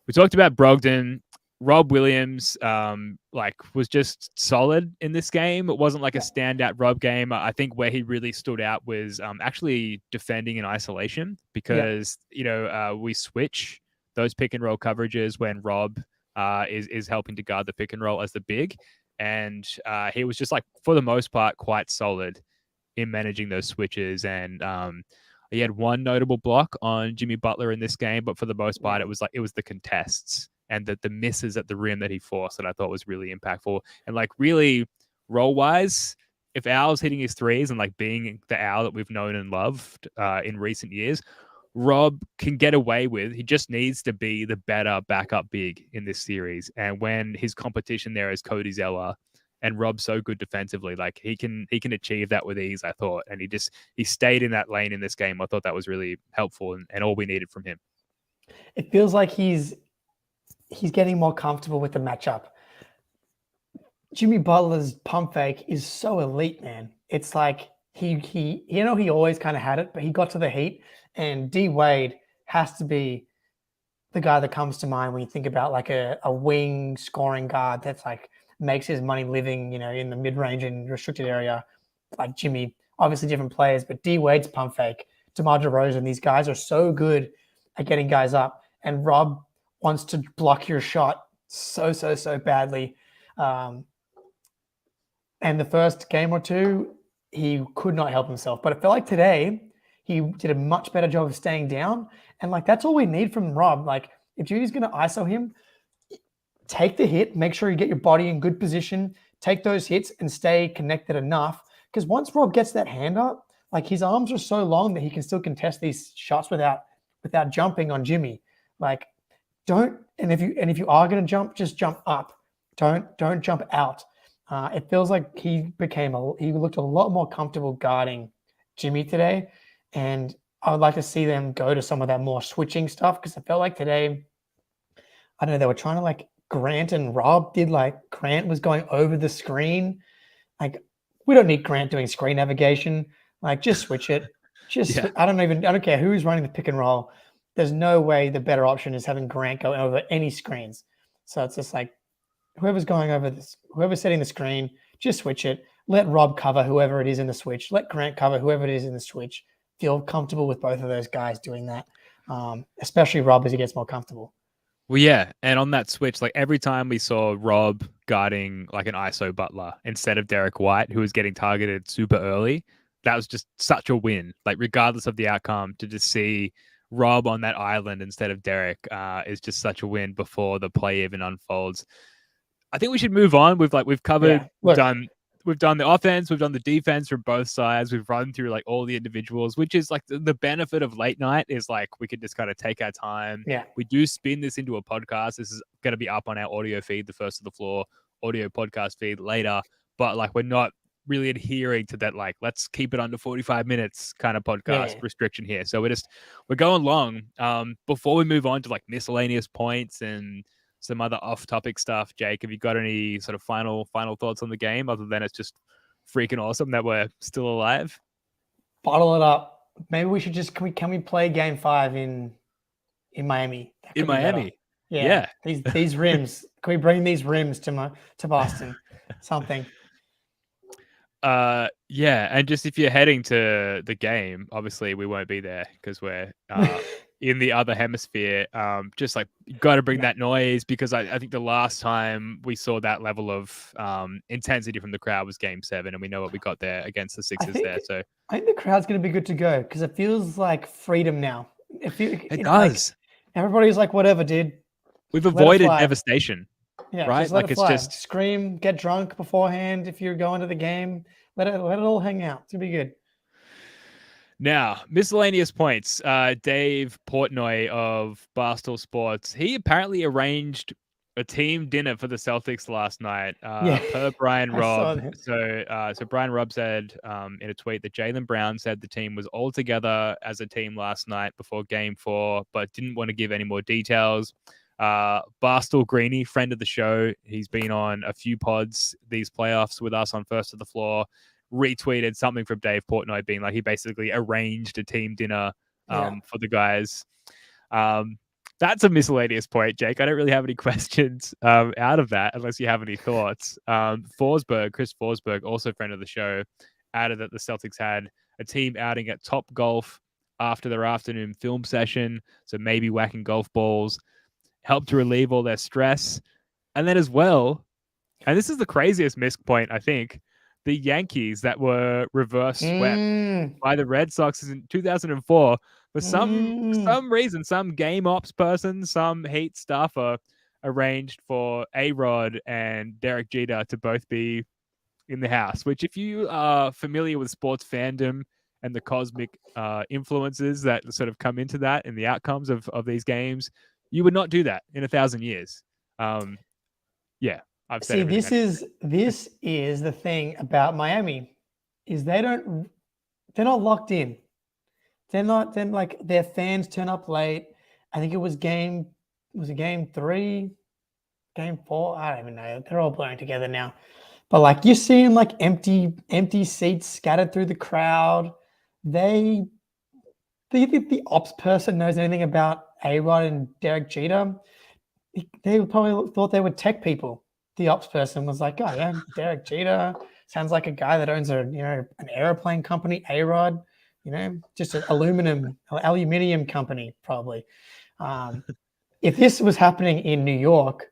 We talked about Brogdon. Rob Williams was just solid in this game. It wasn't like a standout Rob game. I think where he really stood out was actually defending in isolation, because we switch those pick and roll coverages when Rob is helping to guard the pick and roll as the big, and he was just like for the most part quite solid in managing those switches. And He had one notable block on Jimmy Butler in this game, but for the most part, it was the contests and the misses at the rim that he forced that I thought was really impactful. And like really role wise, if Al's hitting his threes and like being the Al that we've known and loved in recent years, Rob can get away with. He just needs to be the better backup big in this series. And when his competition there is Cody Zeller and Rob's so good defensively, like he can achieve that with ease, I thought. And he stayed in that lane in this game. I thought that was really helpful and all we needed from him. It feels like he's getting more comfortable with the matchup. Jimmy Butler's pump fake is so elite, man. It's like he always kind of had it, but he got to the Heat, and D Wade has to be the guy that comes to mind when you think about like a wing scoring guard that's like makes his money living, in the mid-range and restricted area. Like Jimmy, obviously different players, but D Wade's pump fake, DeMar DeRozan, these guys are so good at getting guys up, and Rob wants to block your shot so badly. And the first game or two, he could not help himself. But it felt like today, he did a much better job of staying down. And like, that's all we need from Rob. Like, if Judy's going to ISO him, take the hit, make sure you get your body in good position, take those hits and stay connected enough. Because once Rob gets that hand up, like his arms are so long that he can still contest these shots without jumping on Jimmy. Like, if you are going to jump, just jump up. Don't jump out. It feels like he looked a lot more comfortable guarding Jimmy today. And I would like to see them go to some of that more switching stuff, because I felt like today, I don't know, they were trying to like Grant and Rob did, like Grant was going over the screen. Like, we don't need Grant doing screen navigation. Like, just switch it. I don't care who's running the pick and roll. There's no way the better option is having Grant go over any screens. So it's just like, whoever's going over this, whoever's setting the screen, just switch it. Let Rob cover whoever it is in the switch. Let Grant cover whoever it is in the switch. Feel comfortable with both of those guys doing that, especially Rob as he gets more comfortable. Well, yeah. And on that switch, like every time we saw Rob guarding like an ISO Butler instead of Derek White, who was getting targeted super early, that was just such a win. Like regardless of the outcome, to just see Rob on that island instead of Derek is just such a win before the play even unfolds. I think we should move on. We've covered, we've done the offense, we've done the defense from both sides. We've run through like all the individuals, which is like the benefit of late night is like we could just kind of take our time. Yeah. We do spin this into a podcast. This is going to be up on our audio feed, the First to the Floor audio podcast feed later. But like we're not really adhering to that, like let's keep it under 45 minutes kind of podcast restriction here. So we're going long. Before we move on to like miscellaneous points and some other off-topic stuff, Jake, have you got any sort of final thoughts on the game other than it's just freaking awesome that we're still alive? Bottle it up. Maybe we should just can we play Game 5 in Miami? In Miami, yeah. These rims. Can we bring these rims to Boston? Something. Yeah, and just if you're heading to the game, obviously we won't be there because we're in the other hemisphere. Just like you got to bring that noise, because I think the last time we saw that level of intensity from the crowd was Game 7, and we know what we got there against the Sixers there. So I think the crowd's going to be good to go because it feels like freedom now. It does. Like, everybody's like, whatever, dude. We've avoided devastation. Yeah, right. Just let it fly. Scream, get drunk beforehand if you're going to the game. Let it all hang out. It's gonna be good. Now, miscellaneous points. Dave Portnoy of Barstool Sports. He apparently arranged a team dinner for the Celtics last night. Per Brian Robb. So Brian Robb said in a tweet that Jaylen Brown said the team was all together as a team last night before Game 4, but didn't want to give any more details. Barstool Greeny, friend of the show, he's been on a few pods these playoffs with us on First to the Floor, retweeted something from Dave Portnoy being like he basically arranged a team dinner for the guys. That's a miscellaneous point, Jake. I don't really have any questions out of that unless you have any thoughts. Chris Forsberg, also friend of the show, added that the Celtics had a team outing at Top Golf after their afternoon film session, so maybe whacking golf balls help to relieve all their stress. And then as well, and this is the craziest missed point, I think, the Yankees that were reverse swept by the Red Sox in 2004. For some reason, some game ops person, some Heat staffer arranged for A-Rod and Derek Jeter to both be in the house, which if you are familiar with sports fandom and the cosmic influences that sort of come into that and the outcomes of these games, you would not do that in 1,000 years. Yeah, I've said this is the thing about Miami, is they're not locked in. They're not. Then like their fans turn up late. I think it was game 3, game 4. I don't even know. They're all blurring together now. But like you're seeing like empty seats scattered through the crowd. Do you think the ops person knows anything about A-Rod and Derek Jeter? They probably thought they were tech people. The ops person was like, "Oh yeah, Derek Jeter sounds like a guy that owns an airplane company. A-Rod, just an aluminium company probably." If this was happening in New York,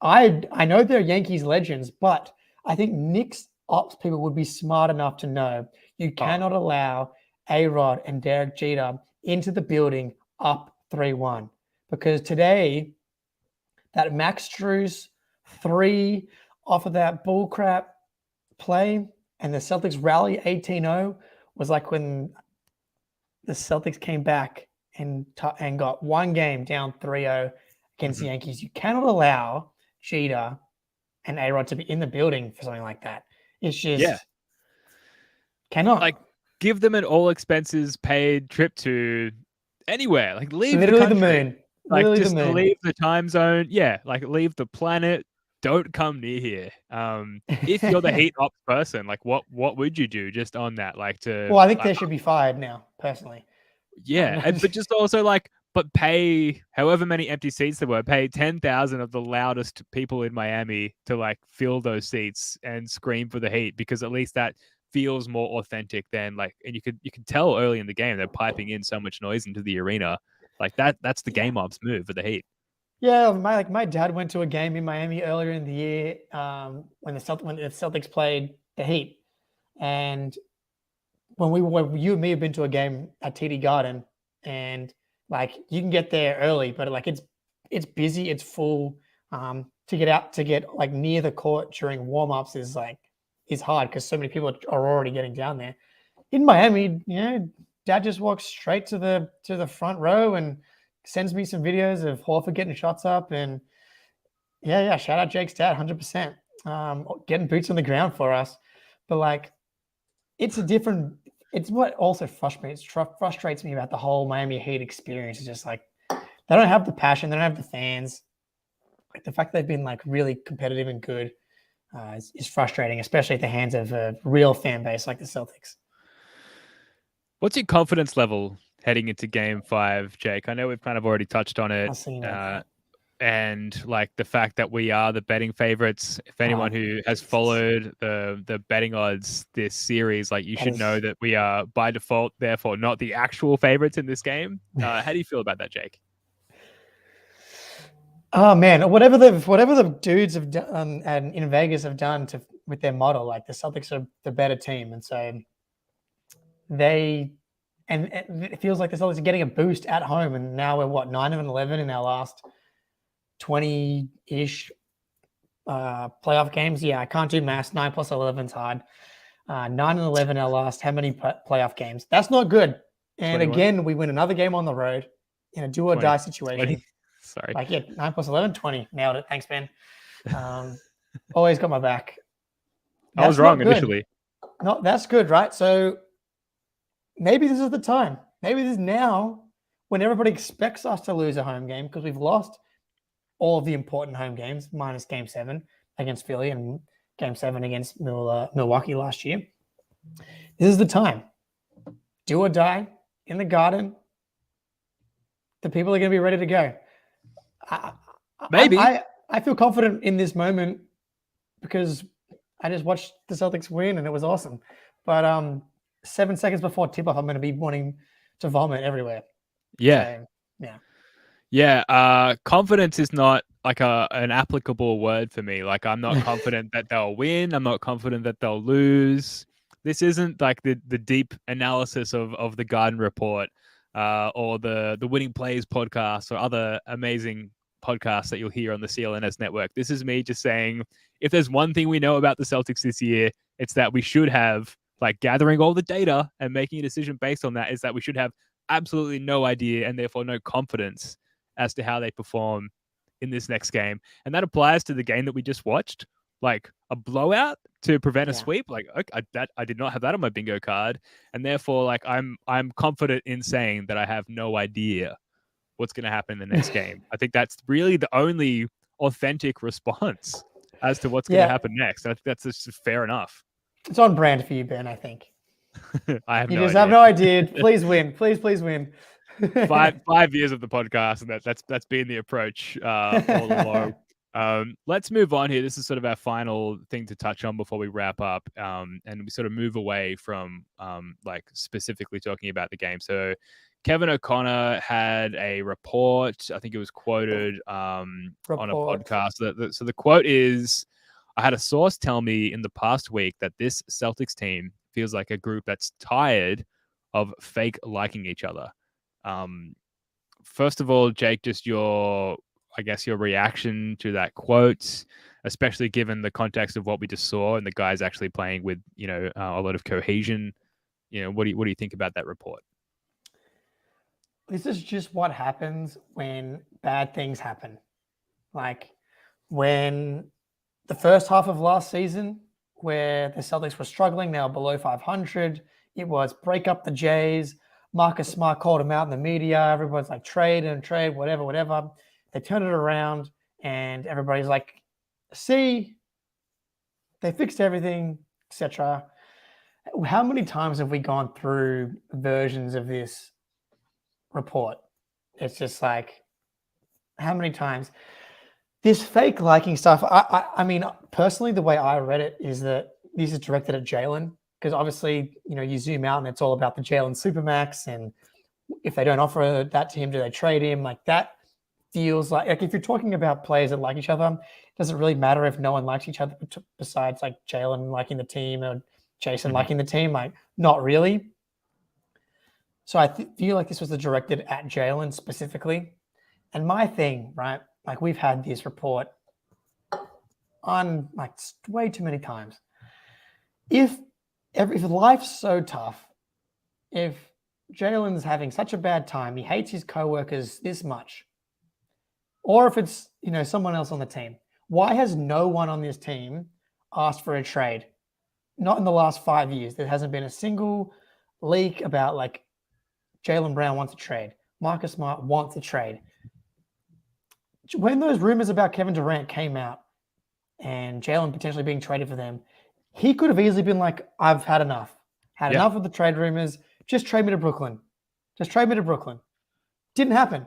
I know they're Yankees legends, but I think Knicks ops people would be smart enough to know you cannot allow A-Rod and Derek Jeter into the building up 3-1. Because today, that Max Strus 3 off of that bullcrap play and the Celtics rally 18-0 was like when the Celtics came back and got one game down 3-0 against the Yankees. You cannot allow Jeter and A-Rod to be in the building for something like that. It's just cannot. Like, give them an all expenses paid trip to anywhere. Like, leave literally the country. Moon. Like, literally just the moon. leave the time zone. Yeah, like leave the planet. Don't come near here. If you're the Heat ops person, like what would you do just on that? Like to Well, I think they should be fired now, personally. Yeah, but just also but pay however many empty seats there were, pay 10,000 of the loudest people in Miami to like fill those seats and scream for the Heat, because at least that feels more authentic than and you could tell early in the game they're piping in so much noise into the arena. Like that's the game ops move for the Heat. Yeah, my dad went to a game in Miami earlier in the year when the Celtics played the Heat, and when you and me have been to a game at TD Garden, and like you can get there early, but like it's busy, it's full. To get like near the court during warm-ups is hard because so many people are already getting down there. In Miami, Dad just walks straight to the front row and sends me some videos of Horford getting shots up, and shout out Jake's dad, 100%, getting boots on the ground for us. But like, it's what also frustrates me about the whole Miami Heat experience. Is just like they don't have the passion, they don't have the fans. Like the fact that they've been like really competitive and good is frustrating, especially at the hands of a real fan base like the Celtics. What's your confidence level heading into Game 5, Jake? I know we've kind of already touched on it. And like the fact that we are the betting favorites. If anyone who has followed the betting odds this series, like you should know that we are by default, therefore, not the actual favorites in this game. How do you feel about that, Jake? Oh man, whatever the dudes have done and in Vegas have done with their model, like the Celtics are the better team, and so it feels like the Celtics are getting a boost at home, and now we're 9-11 in our last 20-ish playoff games. Yeah, I can't do maths. 9 + 11 is hard. 9-11 our last how many playoff games? That's not good. And 21. Again, we win another game on the road in a do or die situation. 20. Sorry. 9 + 11, 20. Nailed it. Thanks, Ben. Always got my back. I was wrong initially. No, that's good, right? So maybe this is the time. Maybe this is now when everybody expects us to lose a home game because we've lost all of the important home games, minus Game 7 against Philly and Game 7 against Milwaukee last year. This is the time. Do or die in the Garden. The people are going to be ready to go. Maybe. I feel confident in this moment because I just watched the Celtics win and it was awesome. But 7 seconds before tip-off, I'm going to be wanting to vomit everywhere. Yeah. So, yeah. Yeah. Confidence is not like an applicable word for me. Like, I'm not confident that they'll win. I'm not confident that they'll lose. This isn't like the deep analysis of the Garden Report or the Winning Plays podcast or other amazing podcasts that you'll hear on the CLNS network. This is me just saying, if there's one thing we know about the Celtics this year, it's that we should have, like, gathering all the data and making a decision based on that, is that we should have absolutely no idea and therefore no confidence as to how they perform in this next game. And that applies to the game that we just watched, like a blowout to prevent a sweep. Like, okay, I did not have that on my bingo card. And therefore, like, I'm confident in saying that I have no idea what's going to happen in the next game. I think that's really the only authentic response as to what's going to happen next. I think that's just fair enough. It's on brand for you, Ben, I think. I have you no just idea. have no idea. Please win. Please win. 5 years of the podcast, and that's been the approach all along. Let's move on here. This is sort of our final thing to touch on before we wrap up, and we sort of move away from like specifically talking about the game. So Kevin O'Connor had a report. I think it was quoted on a podcast. So the quote is, "I had a source tell me in the past week that this Celtics team feels like a group that's tired of fake liking each other." First of all, Jake, just your reaction to that quote, especially given the context of what we just saw and the guys actually playing with, a lot of cohesion. What do you think about that report? This is just what happens when bad things happen. Like when the first half of last season, where the Celtics were struggling, they were below 500. It was break up the Jays. Marcus Smart called him out in the media. Everybody's like, trade, whatever. They turn it around and everybody's like, see, they fixed everything, etc. How many times have we gone through versions of this report? It's just like, how many times? This fake liking stuff, I mean, personally, the way I read it is that this is directed at Jaylen, because obviously, you zoom out and it's all about the Jaylen Supermax, and if they don't offer that to him, do they trade him? Like, that feels like if you're talking about players that like each other, it doesn't really matter if no one likes each other besides like Jaylen liking the team or Jayson liking the team. Like, not really. So I feel like this was directed at Jaylen specifically. And my thing, right? Like, we've had this report on like way too many times. If life's so tough, if Jaylen's having such a bad time, he hates his coworkers this much, or if it's, someone else on the team, why has no one on this team asked for a trade? Not in the last 5 years. There hasn't been a single leak about like Jaylen Brown wants a trade. Marcus Smart wants a trade. When those rumors about Kevin Durant came out and Jaylen potentially being traded for them, he could have easily been like, I've had enough. Enough of the trade rumors. Just trade me to Brooklyn. Didn't happen.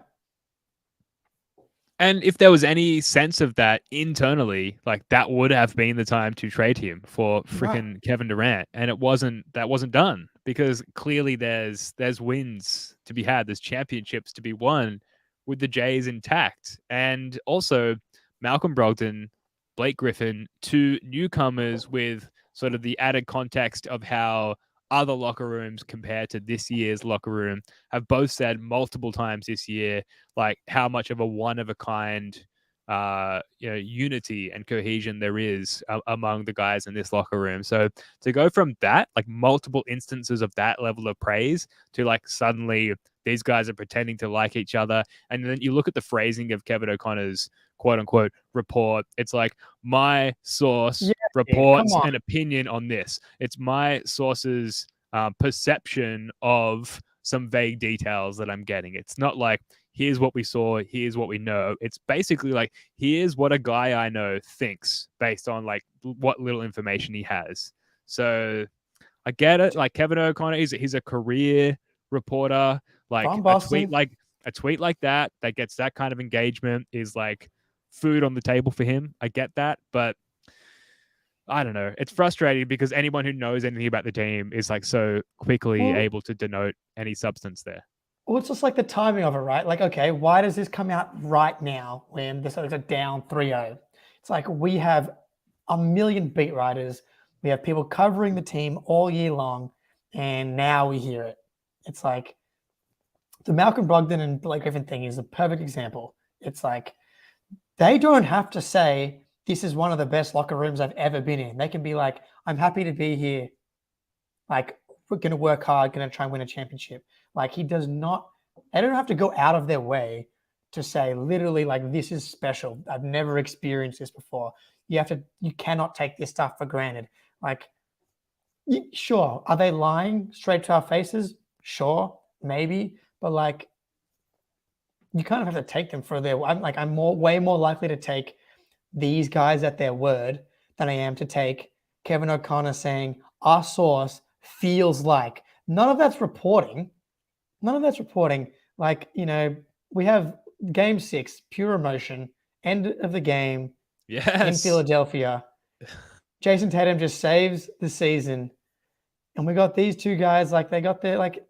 And if there was any sense of that internally, like, that would have been the time to trade him for freaking Kevin Durant. And that wasn't done, because clearly there's wins to be had. There's championships to be won with the Jays intact. And also Malcolm Brogdon, Blake Griffin, two newcomers with sort of the added context of how other locker rooms compared to this year's locker room have both said multiple times this year, like, how much of a one-of-a-kind unity and cohesion there is among the guys in this locker room. So to go from that, like, multiple instances of that level of praise, to like suddenly these guys are pretending to like each other. And then you look at the phrasing of Kevin O'Connor's quote-unquote report. It's like, my source reports an opinion on this. It's my source's perception of some vague details that I'm getting. It's not like, here's what we saw, here's what we know. It's basically like, here's what a guy I know thinks based on like what little information he has. So I get it. Like, Kevin O'Connor, he's a career reporter. Like, a tweet like that gets that kind of engagement is like food on the table for him. I get that, but I don't know. It's frustrating because anyone who knows anything about the team is like so quickly able to denote any substance there. Well, it's just like the timing of it, right? Like, okay, why does this come out right now when the Celtics are down 3-0? It's like we have a million beat writers. We have people covering the team all year long, and now we hear it. It's like the Malcolm Brogdon and Blake Griffin thing is a perfect example. It's like they don't have to say, this is one of the best locker rooms I've ever been in. They can be like, I'm happy to be here. Like, we're going to work hard, going to try and win a championship. Like, he does not, they don't have to go out of their way to say, literally, like, this is special. I've never experienced this before. You cannot take this stuff for granted. Like, sure. Are they lying straight to our faces? Sure, maybe. But, like, you kind of have to take them for their, I'm way more likely to take these guys at their word than I am to take Kevin O'Connor saying, our source feels like. None of that's reporting. Like, we have game 6, pure emotion, end of the game in Philadelphia. Jayson Tatum just saves the season. And we got these two guys, like, they got their, like,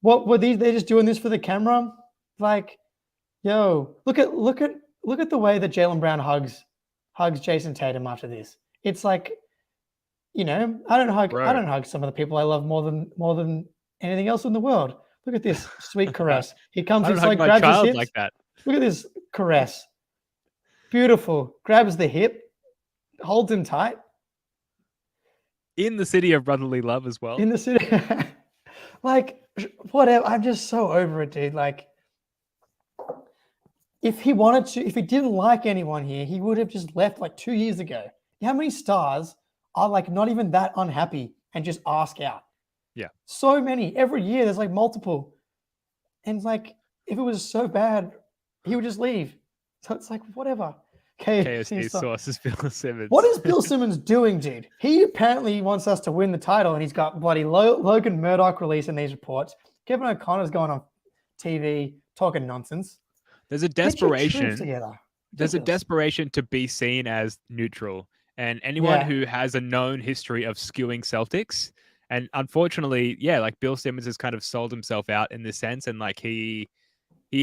what were these? They're just doing this for the camera? Like, yo, look at the way that Jaylen Brown hugs Jayson Tatum after this. It's like, I don't hug some of the people I love more than anything else in the world. Look at this sweet caress. He comes, he's like, grabs his hips. Like that. Look at this caress. Beautiful. Grabs the hip, holds him tight. In the city of brotherly love as well. In the city. Like, whatever. I'm just so over it, dude. Like, if he didn't like anyone here, he would have just left like 2 years ago. How many stars are like not even that unhappy and just ask out? Yeah. So many. Every year there's like multiple. And like, if it was so bad, he would just leave. So it's like, whatever. KOC source is Bill Simmons. What is Bill Simmons doing, dude? He apparently wants us to win the title, and he's got bloody Logan Murdoch releasing these reports. Kevin O'Connor's going on TV talking nonsense. There's a desperation. There's a desperation to be seen as neutral. And anyone who has a known history of skewing Celtics, and unfortunately, like Bill Simmons has kind of sold himself out in this sense, and like he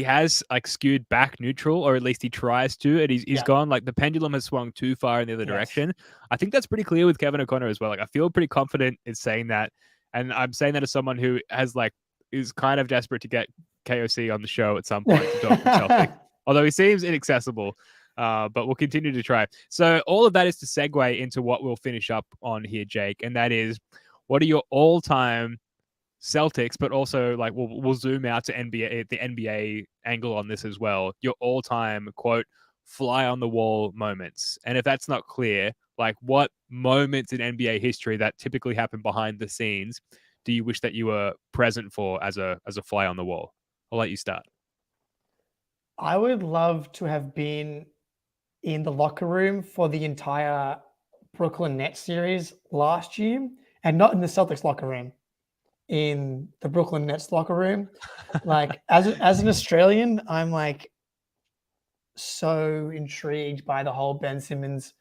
has like skewed back neutral, or at least he tries to, and he's gone, like the pendulum has swung too far in the other direction. I think that's pretty clear with Kevin O'Connor as well. Like I feel pretty confident in saying that, and I'm saying that as someone who is kind of desperate to get KOC on the show at some point to talk to Celtics, although he seems inaccessible. But we'll continue to try. So all of that is to segue into what we'll finish up on here, Jake, and that is, what are your all-time Celtics, but also like we'll zoom out to the NBA angle on this as well, your all-time quote fly on the wall moments? And if that's not clear, like what moments in NBA history that typically happen behind the scenes do you wish that you were present for as a fly on the wall? I'll let you start. I would love to have been in the locker room for the entire Brooklyn Nets series last year, and not in the Celtics locker room, in the Brooklyn Nets locker room. Like, as an Australian, I'm like so intrigued by the whole Ben Simmons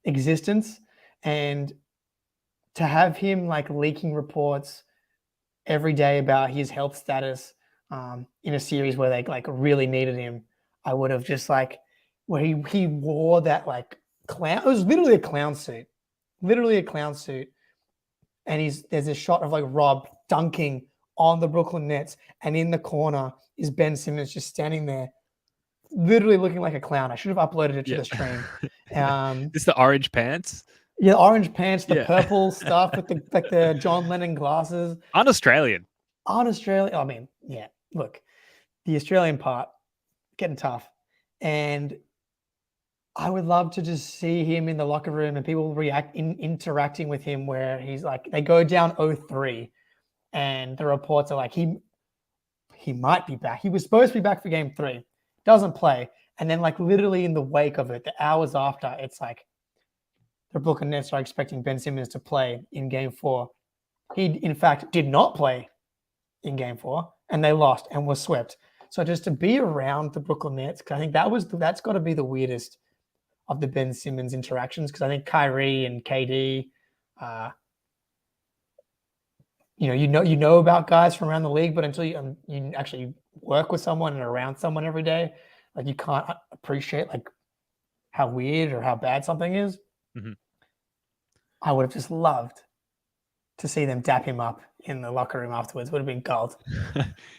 existence, and to have him like leaking reports every day about his health status in a series where they like really needed him. I would have just like, where he wore that like clown, it was literally a clown suit. And there's a shot of like Rob dunking on the Brooklyn Nets, and in the corner is Ben Simmons just standing there, literally looking like a clown. I should have uploaded it to the stream. It's the orange pants. Yeah, orange pants, the purple stuff with the John Lennon glasses. Un-Australian. I mean, yeah. Look, the Australian part getting tough, and I would love to just see him in the locker room and people interacting with him, where he's like, they go down 0-3 and the reports are like, he might be back. He was supposed to be back for game 3, doesn't play. And then like literally in the wake of it, the hours after, it's like the Brooklyn Nets are expecting Ben Simmons to play in game 4. He, in fact, did not play in game 4, and they lost and were swept. So just to be around the Brooklyn Nets, because I think that's got to be the weirdest of the Ben Simmons interactions, because I think Kyrie and KD you know about guys from around the league, but until you actually work with someone and around someone every day, like you can't appreciate like how weird or how bad something is. Mm-hmm. I would have just loved to see them dap him up in the locker room afterwards. Would have been gold.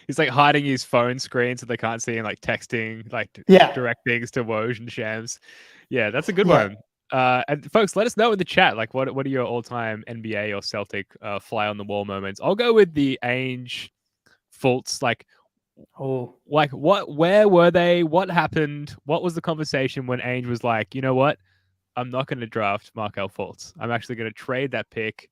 He's like hiding his phone screen so they can't see him, like texting, like direct things to Woj and Shams. Yeah, that's a good one. And folks, let us know in the chat, like what are your all-time NBA or Celtic fly on the wall moments? I'll go with the Ainge Fultz, like where were they? What happened? What was the conversation when Ainge was like, you know what? I'm not going to draft Markel Fultz. I'm actually going to trade that pick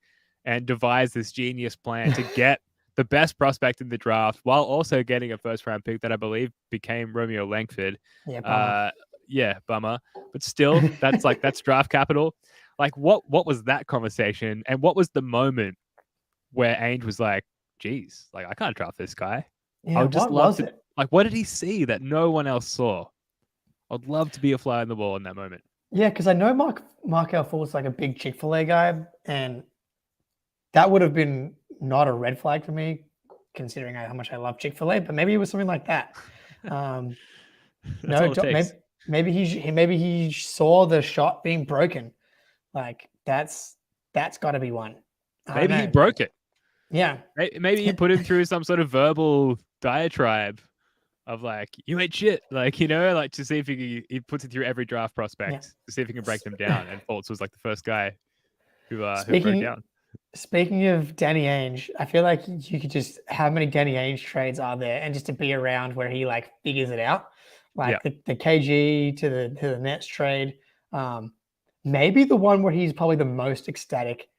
and devise this genius plan to get the best prospect in the draft while also getting a first-round pick that I believe became Romeo Langford. Yeah, bummer. But still, that's draft capital. Like, what was that conversation? And what was the moment where Ainge was like, geez, like, I can't draft this guy. Yeah, what was it? Like, what did he see that no one else saw? I'd love to be a fly on the wall in that moment. Yeah, because I know Markel Fultz like a big Chick-fil-A guy, and that would have been not a red flag for me, considering how much I love Chick-fil-A. But maybe it was something like that. Maybe he saw the shot being broken. Like that's got to be one. Maybe he broke it. Yeah. Maybe he put him through some sort of verbal diatribe of like, you ain't shit. Like, like to see if he puts it through every draft prospect to see if he can break them down. And Fultz was like the first guy who broke down. Speaking of Danny Ainge, I feel like you could just, how many Danny Ainge trades are there, and just to be around where he like figures it out, like the KG to the Nets trade. Maybe the one where he's probably the most ecstatic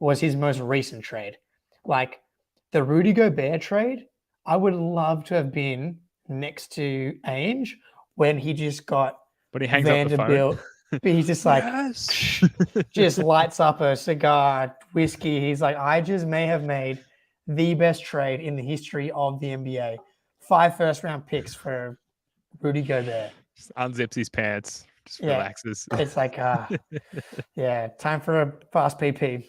was his most recent trade, like the Rudy Gobert trade. I would love to have been next to Ainge when he just got Vanderbilt. But he's just like, just lights up a cigar, whiskey. He's like, I just may have made the best trade in the history of the NBA. 5 first-round picks for Rudy Gobert. Just unzips his pants, just relaxes. It's like, time for a fast PP.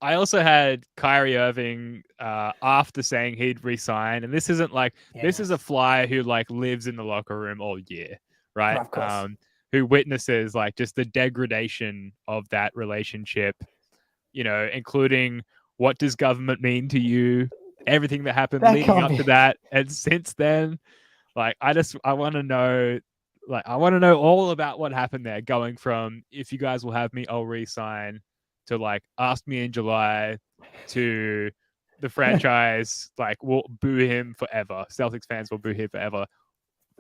I also had Kyrie Irving after saying he'd resign, and this isn't like this is a fly who like lives in the locker room all year, right? Of course. Who witnesses like just the degradation of that relationship, including what does government mean to you, everything that happened leading up to that, and since then, like I want to know. Like I want to know all about what happened there, going from if you guys will have me, I'll resign, to like ask me in July, to the franchise like will boo him forever. Celtics fans will boo him forever.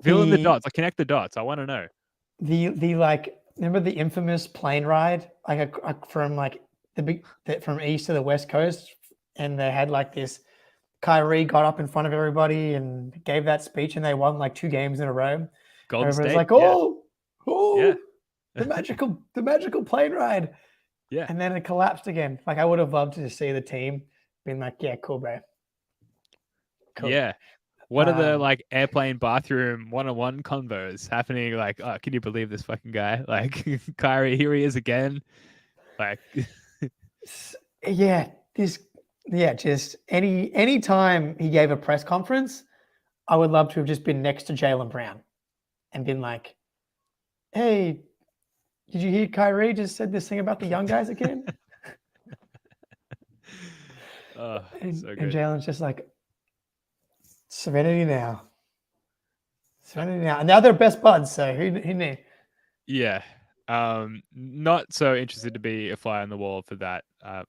Fill in the dots. Like connect the dots. I want to know. The like remember the infamous plane ride like from like from east to the west coast, and they had like this. Kyrie got up in front of everybody and gave that speech, and they won like 2 games in a row. Golden State, like, the magical plane ride. Yeah. And then it collapsed again. Like I would have loved to see the team being like, yeah, cool, bro. Cool. Yeah. What are the like airplane bathroom one-on-one convos happening? Like, oh, can you believe this fucking guy? Like Kyrie, here he is again. Like just any time he gave a press conference, I would love to have just been next to Jaylen Brown and been like, hey, did you hear Kyrie just said this thing about the young guys again? So good. And Jaylen's just like, serenity now. And now they're best buds, so who knew? Yeah. Not so interested to be a fly on the wall for that. I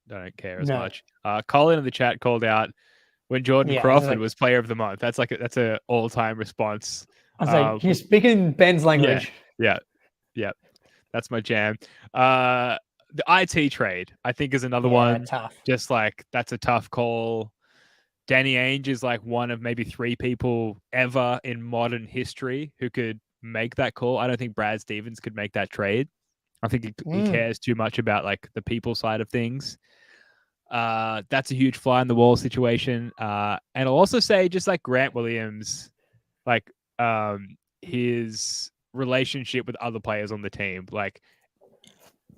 don't care as much. Colin in the chat called out when Jordan Crawford was player of the month. That's a all-time response. I was like, you're speaking Ben's language. Yeah. That's my jam. The IT trade, I think, is another one. Tough. Just like that's a tough call. Danny Ainge is like one of maybe 3 people ever in modern history who could make that call. I don't think Brad Stevens could make that trade. I think he cares too much about like the people side of things. That's a huge fly on the wall situation. And I'll also say just like Grant Williams, like his relationship with other players on the team. Like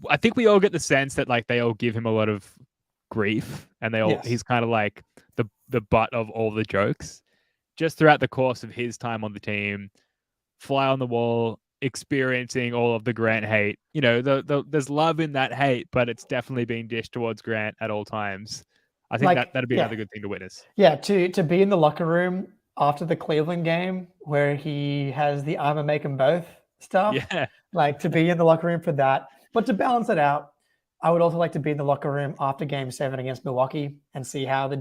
I think we all get the sense that like they all give him a lot of grief, and he's kind of like the butt of all the jokes just throughout the course of his time on the team. Fly on the wall, experiencing all of the Grant hate. You know, there's love in that hate, but it's definitely being dished towards Grant at all times. I think that'd be another good thing to witness. Yeah, to be in the locker room after the Cleveland game where he has the "I'ma make them both" stuff. Yeah. Like to be in the locker room for that. But to balance it out, I would also like to be in the locker room after Game 7 against Milwaukee and see how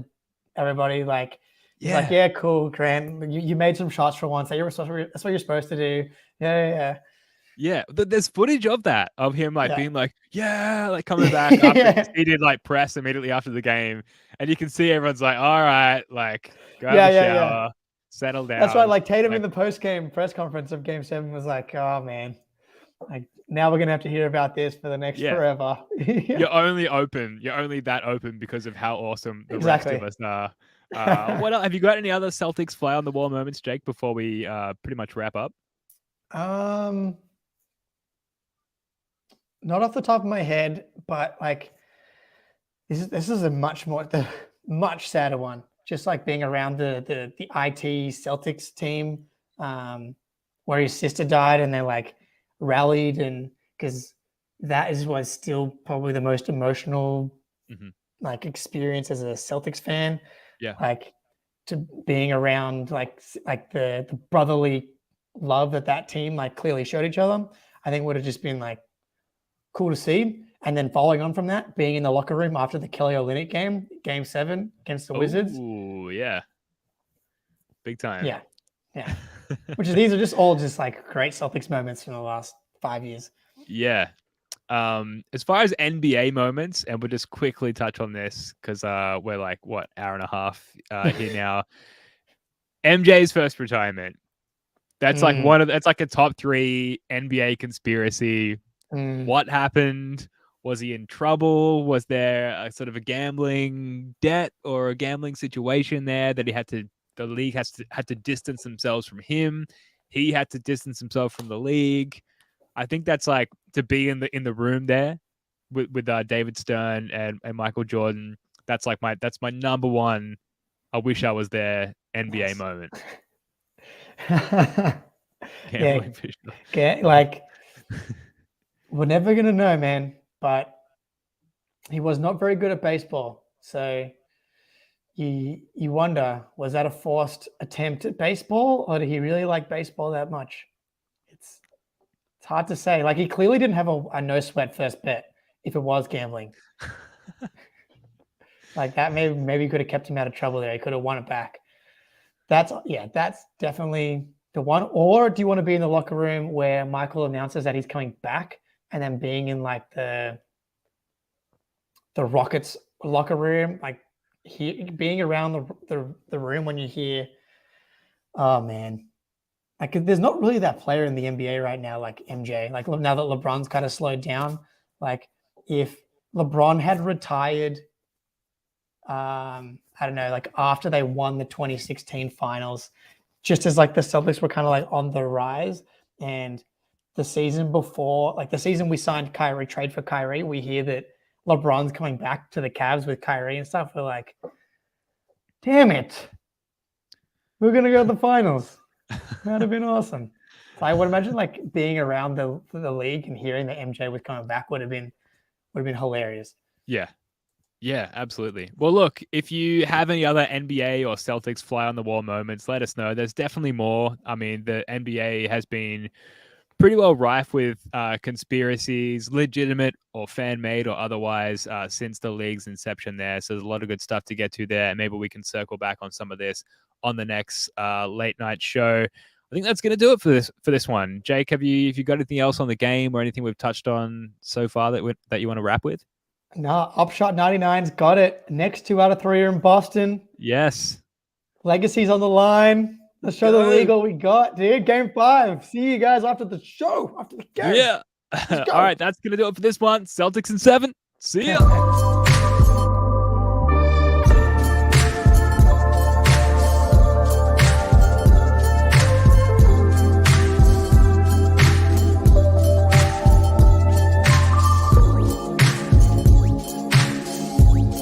everybody like. He's like, yeah, cool, Grant. You made some shots for once. That's what you're supposed to do. Yeah. Yeah, there's footage of that, of him like being like, yeah, like coming back after he did like press immediately after the game, and you can see everyone's like, all right, like go have a shower, settle down. That's why like Tatum in the post-game press conference of Game 7 was like, oh man, like now we're gonna have to hear about this for the next forever. You're only that open because of how awesome the rest of us are. What else? Have you got any other Celtics fly on the wall moments, Jake, before we pretty much wrap up? Not off the top of my head, but like this is a much sadder one. Just like being around the IT Celtics team, where his sister died, and they like rallied, and because that was still probably the most emotional like experience as a Celtics fan. Yeah, like to being around like the brotherly love that team like clearly showed each other. I think would have just been like cool to see. And then following on from that, being in the locker room after the Kelly Olynyk game, Game 7 against the Wizards. Ooh, yeah. Big time. Yeah. These are just all just like great Celtics moments from the last 5 years. Yeah. As far as NBA moments, and we'll just quickly touch on this because we're like, hour and a half here now. MJ's first retirement. That's like it's like a top 3 NBA conspiracy. What happened? Was he in trouble? Was there a sort of a gambling debt or a gambling situation there that the league had to distance themselves from him? He had to distance himself from the league. I think that's like to be in the room there with David Stern and Michael Jordan. That's my number one. I wish I was there. NBA moment. Like we're never gonna know, man. But he was not very good at baseball, so you wonder, was that a forced attempt at baseball, or did he really like baseball that much? It's hard to say. Like he clearly didn't have a no sweat first bet if it was gambling. Like that maybe could have kept him out of trouble there. He could have won it back. That's definitely the one. Or do you want to be in the locker room where Michael announces that he's coming back, and then being in like the Rockets locker room, like being around the room when you hear, oh man, like there's not really that player in the NBA right now like MJ. Like now that LeBron's kind of slowed down, like if LeBron had retired, I don't know, like after they won the 2016 finals, just as like the Celtics were kind of like on the rise, and the season before, like the season we signed Kyrie, trade for Kyrie, we hear that LeBron's coming back to the Cavs with Kyrie and stuff. We're like, damn it. We're going to go to the finals. That'd have been awesome. So I would imagine like being around the league and hearing that MJ was coming back would have been hilarious. Yeah. Yeah, absolutely. Well, look, if you have any other NBA or Celtics fly on the wall moments, let us know. There's definitely more. I mean, the NBA has been pretty well rife with conspiracies, legitimate or fan-made or otherwise, since the league's inception there. So there's a lot of good stuff to get to there, and maybe we can circle back on some of this on the next late night show. I think that's going to do it for this one. Jake, have you got anything else on the game or anything we've touched on so far that you want to wrap with? No, Upshot 99's got it. Next 2 out of 3 are in Boston. Yes. Legacy's on the line. Let's show the league what we got, dude. Game 5. See you guys after the show, after the game. Yeah. All right, that's going to do it for this one. Celtics in 7. See ya.